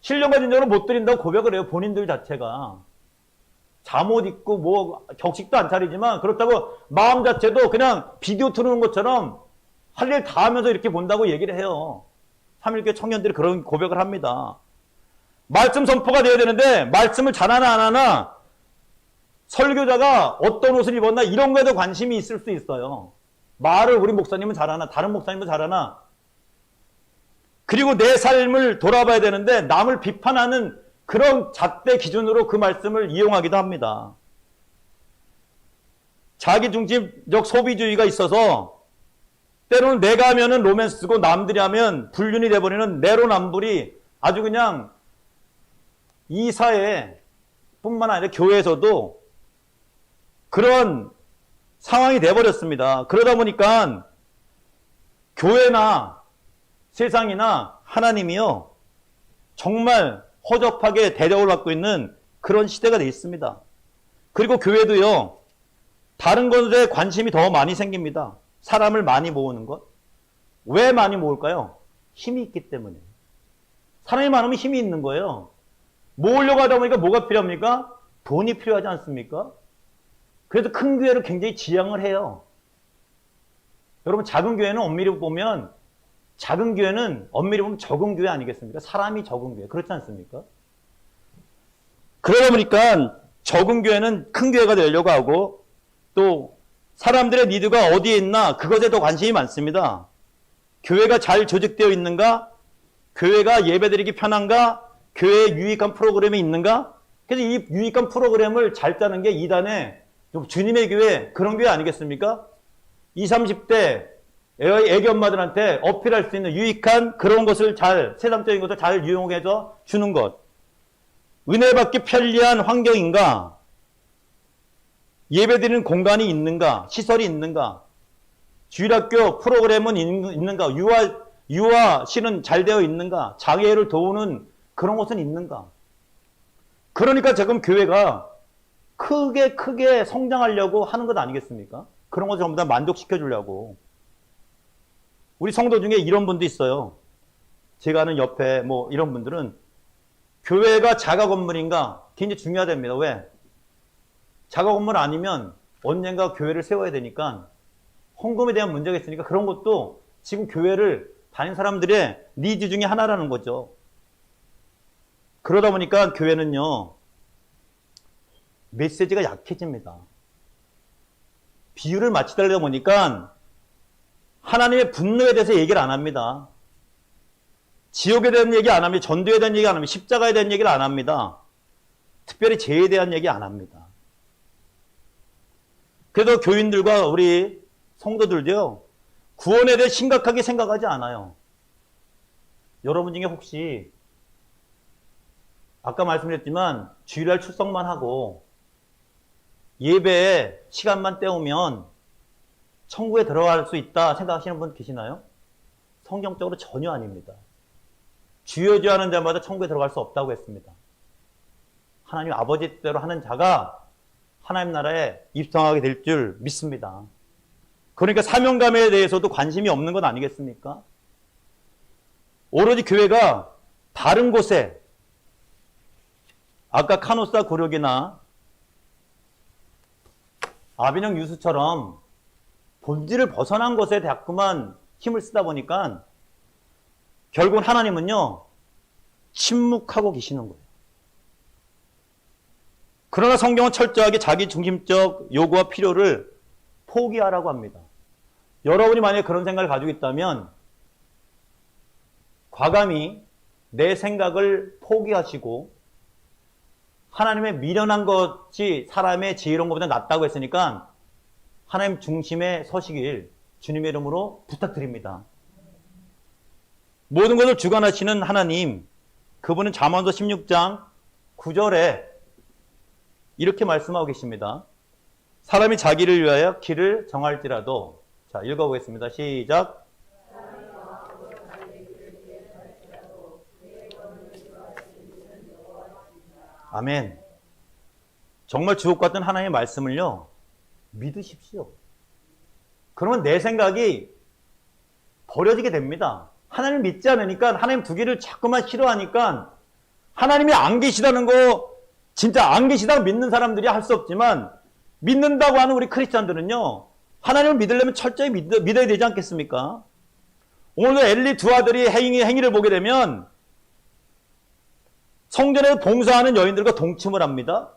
신령과 진정으로 못 드린다고 고백을 해요. 본인들 자체가. 잠옷 입고 뭐 격식도 안 차리지만 그렇다고 마음 자체도 그냥 비디오 틀어놓은 것처럼 할 일 다 하면서 이렇게 본다고 얘기를 해요. 3.1교회 청년들이 그런 고백을 합니다. 말씀 선포가 되어야 되는데 말씀을 잘하나 안 하나, 설교자가 어떤 옷을 입었나 이런 거에도 관심이 있을 수 있어요. 말을 우리 목사님은 잘하나, 다른 목사님은 잘하나. 그리고 내 삶을 돌아봐야 되는데 남을 비판하는 그런 잣대 기준으로 그 말씀을 이용하기도 합니다. 자기중심적 소비주의가 있어서 때로는 내가 하면은 로맨스고 남들이 하면 불륜이 돼버리는 내로남불이 아주 그냥 이 사회 뿐만 아니라 교회에서도 그런 상황이 돼버렸습니다. 그러다 보니까 교회나 세상이나 하나님이요, 정말 허접하게 대접을 받고 있는 그런 시대가 되어 있습니다. 그리고 교회도요, 다른 것에 관심이 더 많이 생깁니다. 사람을 많이 모으는 것. 왜 많이 모을까요? 힘이 있기 때문에. 사람이 많으면 힘이 있는 거예요. 모으려고 하다 보니까 뭐가 필요합니까? 돈이 필요하지 않습니까? 그래서 큰 교회를 굉장히 지향을 해요. 여러분, 작은 교회는 엄밀히 보면 작은 교회는 엄밀히 보면 적은 교회 아니겠습니까? 사람이 적은 교회. 그렇지 않습니까? 그러다 보니까 적은 교회는 큰 교회가 되려고 하고, 또 사람들의 니드가 어디에 있나 그것에 더 관심이 많습니다. 교회가 잘 조직되어 있는가? 교회가 예배드리기 편한가? 교회에 유익한 프로그램이 있는가? 그래서 이 유익한 프로그램을 잘 짜는 게 이단의 주님의 교회, 그런 교회 아니겠습니까? 20, 30대 애기 엄마들한테 어필할 수 있는 유익한 그런 것을 잘, 세상적인 것을 잘 이용해서 주는 것. 은혜 받기 편리한 환경인가? 예배드리는 공간이 있는가? 시설이 있는가? 주일학교 프로그램은 있는가? 유아실은 잘 되어 있는가? 장애를 도우는 그런 곳은 있는가? 그러니까 지금 교회가 크게 성장하려고 하는 것 아니겠습니까? 그런 것을 전부 다 만족시켜 주려고. 우리 성도 중에 이런 분도 있어요. 제가 아는 옆에 뭐 이런 분들은 교회가 자가 건물인가 굉장히 중요하답니다. 왜? 자가 건물 아니면 언젠가 교회를 세워야 되니까 헌금에 대한 문제가 있으니까 그런 것도 지금 교회를 다닌 사람들의 니즈 중에 하나라는 거죠. 그러다 보니까 교회는요, 메시지가 약해집니다. 비유를 맞추다 보니까 하나님의 분노에 대해서 얘기를 안 합니다. 지옥에 대한 얘기 안 합니다. 전도에 대한 얘기 안 합니다. 십자가에 대한 얘기를 안 합니다. 특별히 죄에 대한 얘기 안 합니다. 그래서 교인들과 우리 성도들도요, 구원에 대해 심각하게 생각하지 않아요. 여러분 중에 혹시 아까 말씀드렸지만 주일날 출석만 하고 예배에 시간만 때우면 천국에 들어갈 수 있다 생각하시는 분 계시나요? 성경적으로 전혀 아닙니다. 주여 하는 자마다 천국에 들어갈 수 없다고 했습니다. 하나님 아버지 뜻대로 하는 자가 하나님 나라에 입성하게 될 줄 믿습니다. 그러니까 사명감에 대해서도 관심이 없는 것 아니겠습니까? 오로지 교회가 다른 곳에, 아까 카노사 구력이나 아비녕 유수처럼 본질을 벗어난 것에 자꾸만 힘을 쓰다 보니까 결국은 하나님은요, 침묵하고 계시는 거예요. 그러나 성경은 철저하게 자기 중심적 요구와 필요를 포기하라고 합니다. 여러분이 만약에 그런 생각을 가지고 있다면 과감히 내 생각을 포기하시고 하나님의 미련한 것이 사람의 지혜로운 것보다 낫다고 했으니까 하나님 중심에 서시길 주님의 이름으로 부탁드립니다. 모든 것을 주관하시는 하나님, 그분은 잠언서 16장 9절에 이렇게 말씀하고 계십니다. 사람이 자기를 위하여 길을 정할지라도, 자, 읽어보겠습니다. 시작. 아멘. 정말 주옥 같은 하나님의 말씀을요, 믿으십시오. 그러면 내 생각이 버려지게 됩니다. 하나님을 믿지 않으니까, 하나님 두 개를 자꾸만 싫어하니까, 하나님이 안 계시다는 거, 진짜 안 계시다고 믿는 사람들이 할 수 없지만, 믿는다고 하는 우리 크리스찬들은요, 하나님을 믿으려면 철저히 믿어야 되지 않겠습니까? 오늘도 엘리 두 아들이 행위를 보게 되면, 성전에서 봉사하는 여인들과 동침을 합니다.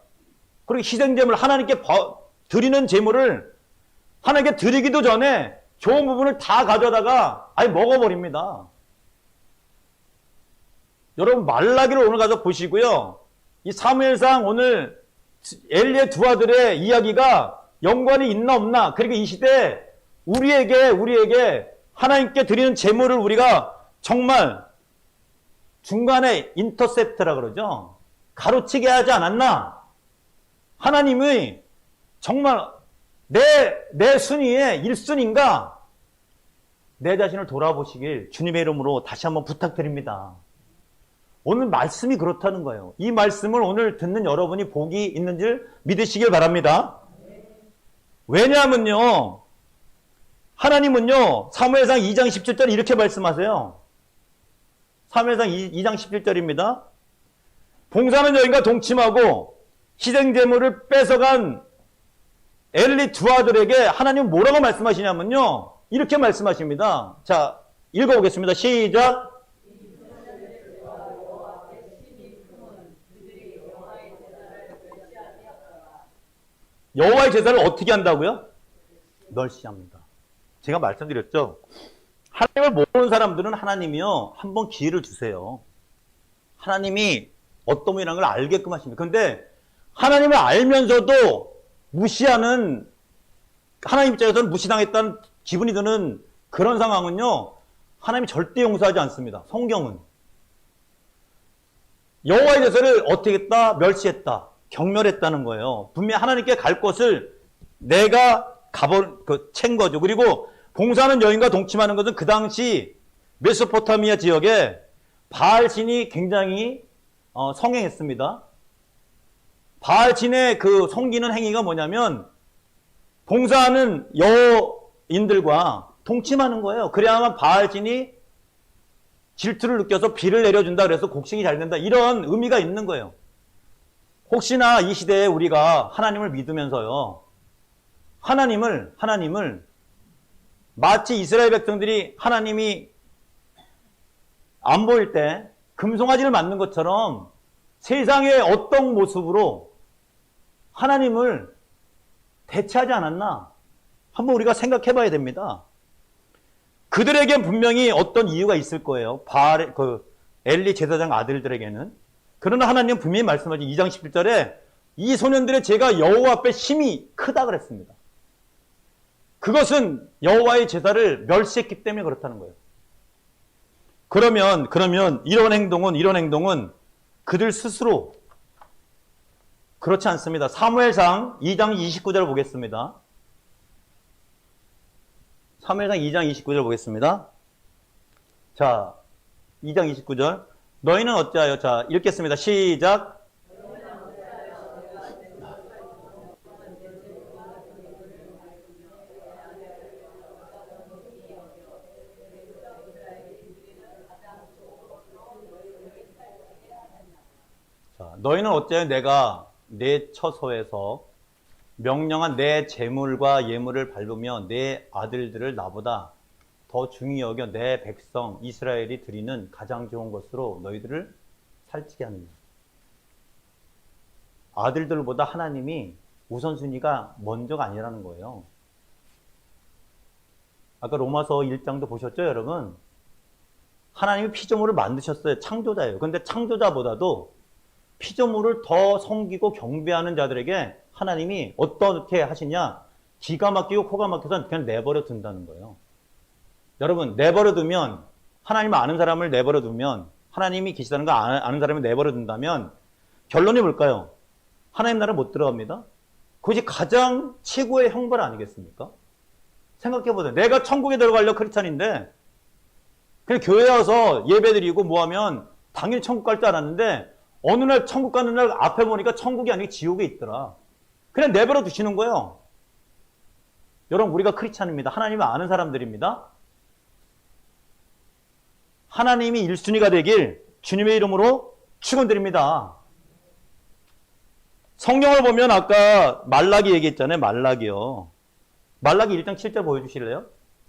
그리고 희생제물, 하나님께 드리는 제물을 하나님께 드리기도 전에 좋은 부분을 다 가져다가 아예 먹어버립니다. 여러분 말라기를 오늘 가서 보시고요. 이 사무엘상 오늘 엘리의 두 아들의 이야기가 연관이 있나 없나. 그리고 이 시대에 우리에게 하나님께 드리는 제물을 우리가 정말 중간에 인터셉트라 그러죠. 가로치게 하지 않았나? 하나님의 정말 내 순위의 1순위인가? 내 자신을 돌아보시길 주님의 이름으로 다시 한번 부탁드립니다. 오늘 말씀이 그렇다는 거예요. 이 말씀을 오늘 듣는 여러분이 복이 있는 줄 믿으시길 바랍니다. 왜냐하면요, 하나님은요, 사무엘상 2장 17절 이렇게 말씀하세요. 사무엘상 2장 17절입니다. 봉사하는 여인과 동침하고 희생제물을 뺏어간 엘리 두 아들에게 하나님은 뭐라고 말씀하시냐면요, 이렇게 말씀하십니다. 자, 읽어보겠습니다. 시작. 여호와의 제사를 어떻게 한다고요? 멸시합니다. 제가 말씀드렸죠. 하나님을 모르는 사람들은 하나님이요, 한번 기회를 주세요. 하나님이 어떤 분이라는 걸 알게끔 하십니다. 그런데 하나님을 알면서도 무시하는, 하나님 입장에서는 무시당했다는 기분이 드는 그런 상황은요, 하나님이 절대 용서하지 않습니다. 성경은. 여호와의 제사를 어떻게 했다? 멸시했다. 경멸했다는 거예요. 분명히 하나님께 갈 곳을 내가 챈 거죠. 그리고 봉사하는 여인과 동침하는 것은 그 당시 메소포타미아 지역에 바알신이 굉장히 성행했습니다. 바알신의 그 섬기는 행위가 뭐냐면 봉사하는 여인들과 동침하는 거예요. 그래야만 바알신이 질투를 느껴서 비를 내려준다, 그래서 곡식이 잘 된다, 이런 의미가 있는 거예요. 혹시나 이 시대에 우리가 하나님을 믿으면서요, 하나님을 마치 이스라엘 백성들이 하나님이 안 보일 때 금송아지를 맞는 것처럼 세상의 어떤 모습으로 하나님을 대체하지 않았나? 한번 우리가 생각해 봐야 됩니다. 그들에겐 분명히 어떤 이유가 있을 거예요. 엘리 제사장 아들들에게는. 그러나 하나님은 분명히 말씀하신 2장 11절에 이 소년들의 죄가 여호와 앞에 심히 크다 그랬습니다. 그것은 여호와의 제사를 멸시했기 때문에 그렇다는 거예요. 그러면 이런 행동은 그들 스스로 그렇지 않습니다. 사무엘상 2장 29절을 보겠습니다. 사무엘상 2장 29절 보겠습니다. 자, 2장 29절. 너희는 어찌하여, 자, 읽겠습니다. 시작. 자, 너희는 어찌하여 내가 내 처소에서 명령한 내 재물과 예물을 밟으며 내 아들들을 나보다 더 중히 여겨 내 백성 이스라엘이 드리는 가장 좋은 것으로 너희들을 살찌게 하느냐. 아들들보다 하나님이 우선순위가 먼저가 아니라는 거예요. 아까 로마서 1장도 보셨죠, 여러분? 하나님이 피조물을 만드셨어요. 창조자예요. 그런데 창조자보다도 피조물을 더 섬기고 경배하는 자들에게 하나님이 어떻게 하시냐? 기가 막히고 코가 막혀서 그냥 내버려 둔다는 거예요. 여러분, 내버려 두면, 하나님을 아는 사람을 내버려 두면, 하나님이 계시다는 거 아는 사람을 내버려 둔다면, 결론이 뭘까요? 하나님 나라 못 들어갑니다. 그것이 가장 최고의 형벌 아니겠습니까? 생각해보세요. 내가 천국에 들어가려고 크리스찬인데, 그냥 교회 와서 예배 드리고 뭐 하면 당연히 천국 갈 줄 알았는데, 어느 날 천국 가는 날 앞에 보니까 천국이 아니고 지옥에 있더라. 그냥 내버려 두시는 거예요. 여러분, 우리가 크리스찬입니다. 하나님을 아는 사람들입니다. 하나님이 1순위가 되길 주님의 이름으로 축원드립니다. 성경을 보면 아까 말라기 얘기했잖아요. 말라기요. 말라기 1장 7절 보여주실래요?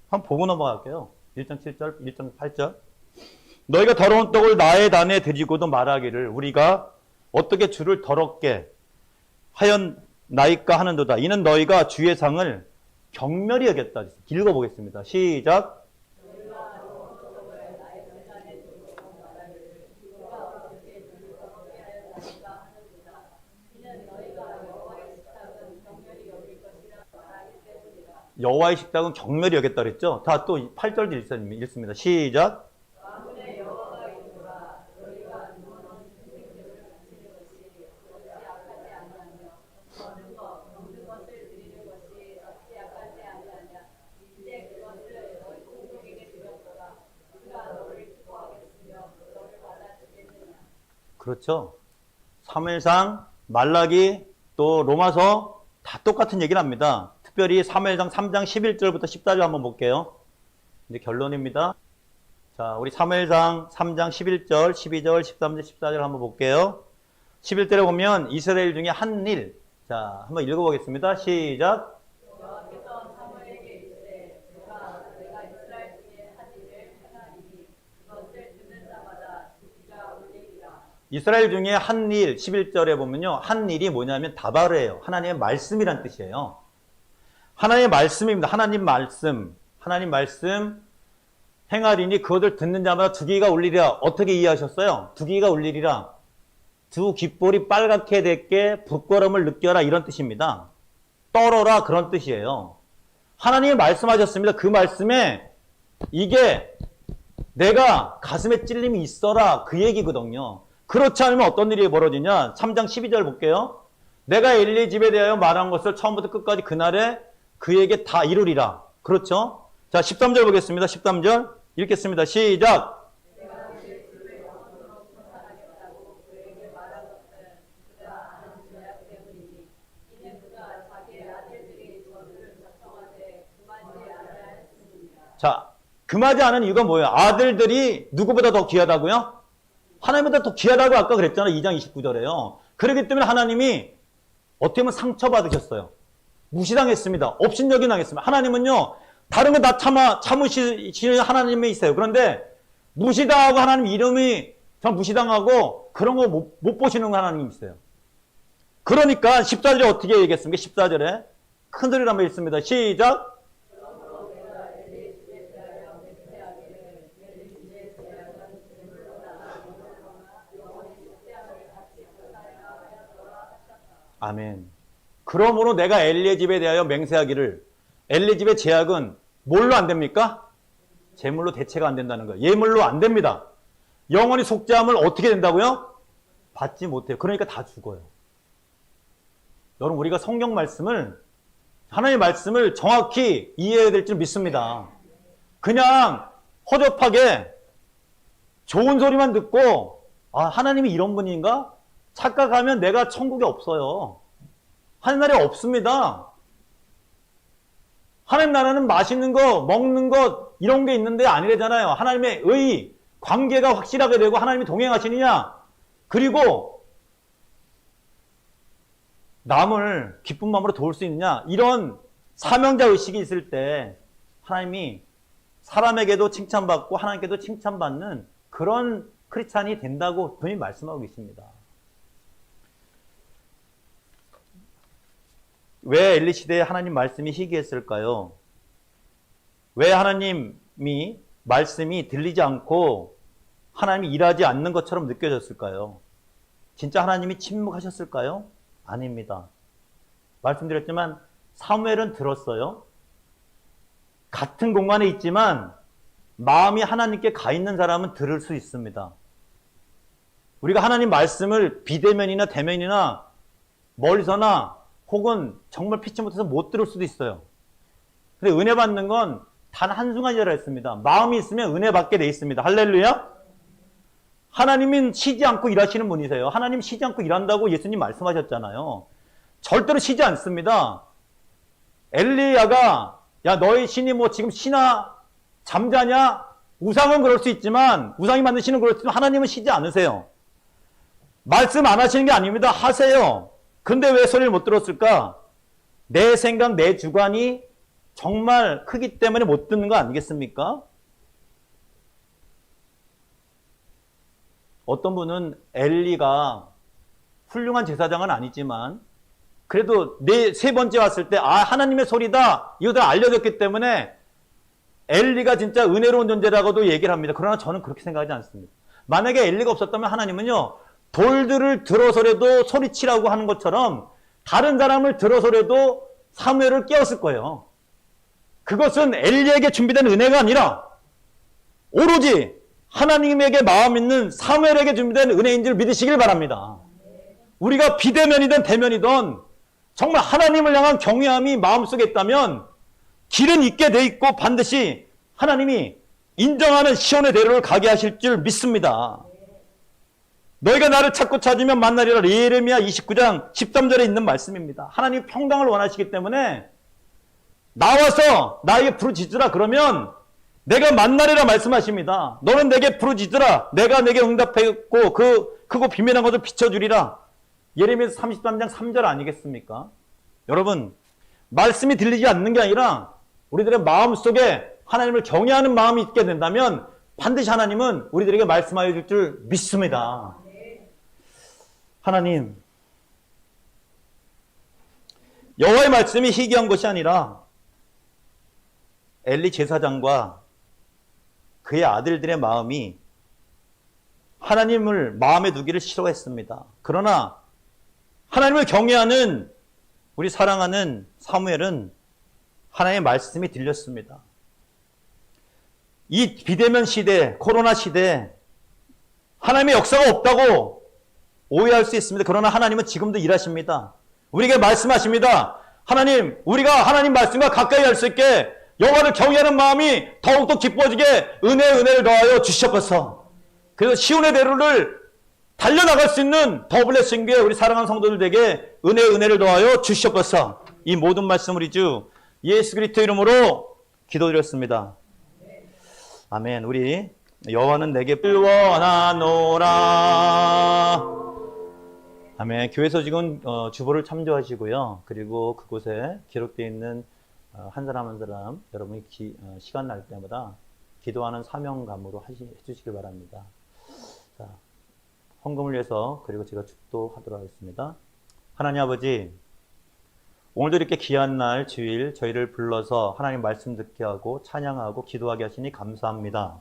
한번 보고 넘어갈게요. 1장 7절, 1장 8절. 너희가 더러운 떡을 나의 단에 드리고도 말하기를 우리가 어떻게 주를 더럽게 하였나이까 하는도다. 이는 너희가 주의 상을 경멸히 여겼다. 읽어보겠습니다. 시작. 여호와의 식탁은 경멸히 여겼다 그랬죠? 다 또 8절도 읽습니다. 시작. 그렇죠. 사무엘상, 말라기, 또 로마서 다 똑같은 얘기를 합니다. 특별히 사무엘상 3장 11절부터 14절 한번 볼게요. 이제 결론입니다. 자, 우리 사무엘상 3장 11절, 12절, 13절, 14절 한번 볼게요. 11절에 보면 이스라엘 중에 한 일. 자, 한번 읽어보겠습니다. 시작. 이스라엘 중에 한 일, 11절에 보면요. 한 일이 뭐냐면 다바르예요. 하나님의 말씀이란 뜻이에요. 하나님의 말씀입니다. 하나님 말씀 행하리니 그것을 듣는 자마다 두 귀가 울리리라. 어떻게 이해하셨어요? 두 귀가 울리리라. 두 귓볼이 빨갛게 됐게 부끄러움을 느껴라 이런 뜻입니다. 떨어라 그런 뜻이에요. 하나님이 말씀하셨습니다. 그 말씀에 이게 내가 가슴에 찔림이 있어라 그 얘기거든요. 그렇지 않으면 어떤 일이 벌어지냐. 3장 12절 볼게요. 내가 엘리 집에 대하여 말한 것을 처음부터 끝까지 그날에 그에게 다 이루리라. 그렇죠? 자, 13절 보겠습니다. 13절 읽겠습니다. 시작. 자, 금하지 않은 이유가 뭐예요? 아들들이 누구보다 더 귀하다고요? 하나님보다 더 귀하다고 아까 그랬잖아요. 2장 29절에요. 그렇기 때문에 하나님이 어떻게 보면 상처받으셨어요. 무시당했습니다. 업신여긴 당했습니다. 하나님은요, 다른 거 다 참으시는 하나님이 있어요. 그런데 무시당하고 하나님 이름이 참 무시당하고 그런 거 못 보시는 하나님이 있어요. 그러니까 14절에 어떻게 얘기했습니까? 14절에 큰 소리로 한번 읽습니다. 시작. 아멘. 그러므로 내가 엘리의 집에 대하여 맹세하기를, 엘리 집의 제약은 뭘로 안 됩니까? 제물로 대체가 안 된다는 거예요. 예물로 안 됩니다. 영원히 속죄함을 어떻게 된다고요? 받지 못해요. 그러니까 다 죽어요. 여러분, 우리가 성경 말씀을, 하나님의 말씀을 정확히 이해해야 될 줄 믿습니다. 그냥 허접하게 좋은 소리만 듣고 아, 하나님이 이런 분인가? 착각하면 내가 천국에 없어요. 하나님 나라에 없습니다. 하나님 나라는 맛있는 거, 먹는 것 이런 게 있는데 아니래잖아요. 하나님의 의, 관계가 확실하게 되고 하나님이 동행하시느냐. 그리고 남을 기쁜 마음으로 도울 수 있느냐. 이런 사명자 의식이 있을 때 하나님이 사람에게도 칭찬받고 하나님께도 칭찬받는 그런 크리스찬이 된다고 분명히 말씀하고 계십니다. 왜 엘리 시대에 하나님 말씀이 희귀했을까요? 왜 하나님이 말씀이 들리지 않고 하나님이 일하지 않는 것처럼 느껴졌을까요? 진짜 하나님이 침묵하셨을까요? 아닙니다. 말씀드렸지만 사무엘은 들었어요. 같은 공간에 있지만 마음이 하나님께 가 있는 사람은 들을 수 있습니다. 우리가 하나님 말씀을 비대면이나 대면이나 멀리서나 혹은 정말 피치 못해서 못 들을 수도 있어요. 근데 은혜 받는 건 단 한순간이라 했습니다. 마음이 있으면 은혜 받게 돼 있습니다. 할렐루야. 하나님은 쉬지 않고 일하시는 분이세요. 하나님 쉬지 않고 일한다고 예수님 말씀하셨잖아요. 절대로 쉬지 않습니다. 엘리야가 야 너희 신이 뭐 지금 쉬나 잠자냐? 우상은 그럴 수 있지만 우상이 만든 신은 그럴 수 있지만 하나님은 쉬지 않으세요. 말씀 안 하시는 게 아닙니다. 하세요. 근데 왜 소리를 못 들었을까? 내 생각, 내 주관이 정말 크기 때문에 못 듣는 거 아니겠습니까? 어떤 분은 엘리가 훌륭한 제사장은 아니지만 그래도 세 번째 왔을 때 하나님의 소리다 이거 다 알려졌기 때문에 엘리가 진짜 은혜로운 존재라고도 얘기를 합니다. 그러나 저는 그렇게 생각하지 않습니다. 만약에 엘리가 없었다면 하나님은요 돌들을 들어서라도 소리치라고 하는 것처럼 다른 사람을 들어서라도 사무엘을 깨웠을 거예요. 그것은 엘리에게 준비된 은혜가 아니라 오로지 하나님에게 마음 있는 사무엘에게 준비된 은혜인 줄 믿으시길 바랍니다. 우리가 비대면이든 대면이든 정말 하나님을 향한 경외함이 마음속에 있다면 길은 있게 돼 있고 반드시 하나님이 인정하는 시온의 대로를 가게 하실 줄 믿습니다. 너희가 나를 찾고 찾으면 만나리라. 예레미야 29장 13절에 있는 말씀입니다. 하나님 평강을 원하시기 때문에 나와서 나에게 부르짖으라 그러면 내가 만나리라 말씀하십니다. 너는 내게 부르짖으라. 내가 내게 응답했고 그 크고 비밀한 것을 비춰주리라. 예레미야 33장 3절 아니겠습니까? 여러분 말씀이 들리지 않는 게 아니라 우리들의 마음속에 하나님을 경외하는 마음이 있게 된다면 반드시 하나님은 우리들에게 말씀하여 줄 줄 믿습니다. 하나님 여호와의 말씀이 희귀한 것이 아니라 엘리 제사장과 그의 아들들의 마음이 하나님을 마음에 두기를 싫어했습니다. 그러나 하나님을 경외하는 우리 사랑하는 사무엘은 하나님의 말씀이 들렸습니다. 이 비대면 시대, 코로나 시대에 하나님의 역사가 없다고 오해할 수 있습니다. 그러나 하나님은 지금도 일하십니다. 우리에게 말씀하십니다. 하나님, 우리가 하나님 말씀과 가까이 할 수 있게 여호와를 경외하는 마음이 더욱더 기뻐지게 은혜를 더하여 주시옵소서. 그래서 시온의 대로를 달려나갈 수 있는 더 블레싱 교회 우리 사랑하는 성도들에게 은혜를 더하여 주시옵소서. 이 모든 말씀 우리 주 예수 그리스도 이름으로 기도드렸습니다. 아멘. 우리 여호와는 내게 원하노라. 아멘. 교회에서 지금 주보를 참조하시고요. 그리고 그곳에 기록되어 있는 한 사람 한 사람 여러분이 시간 날 때마다 기도하는 사명감으로 해주시길 바랍니다. 자, 헌금을 위해서 그리고 제가 축도하도록 하겠습니다. 하나님 아버지, 오늘도 이렇게 귀한 날 주일 저희를 불러서 하나님 말씀 듣게 하고 찬양하고 기도하게 하시니 감사합니다.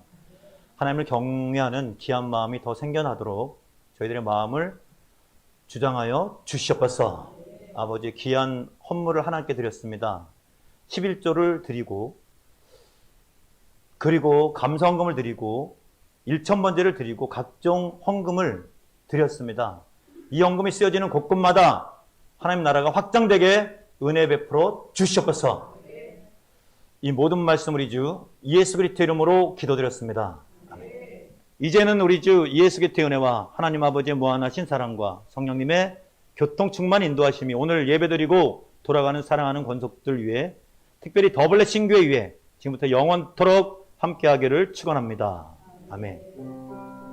하나님을 경외하는 귀한 마음이 더 생겨나도록 저희들의 마음을 주장하여 주시옵소서. 아버지 귀한 헌물을 하나님께 드렸습니다. 11조를 드리고 그리고 감사헌금을 드리고 1,000번제를 드리고 각종 헌금을 드렸습니다. 이 헌금이 쓰여지는 곳곳마다 하나님 나라가 확장되게 은혜 베풀어 주시옵소서. 이 모든 말씀 우리 주 예수 그리스도 이름으로 기도드렸습니다. 아멘. 이제는 우리 주 예수 그리스도의 은혜와 하나님 아버지의 무한하신 사랑과 성령님의 교통 충만 인도하심이 오늘 예배드리고 돌아가는 사랑하는 권속들 위해 특별히 더 블레싱 교회 위에 지금부터 영원토록 함께하기를 축원합니다. 아멘.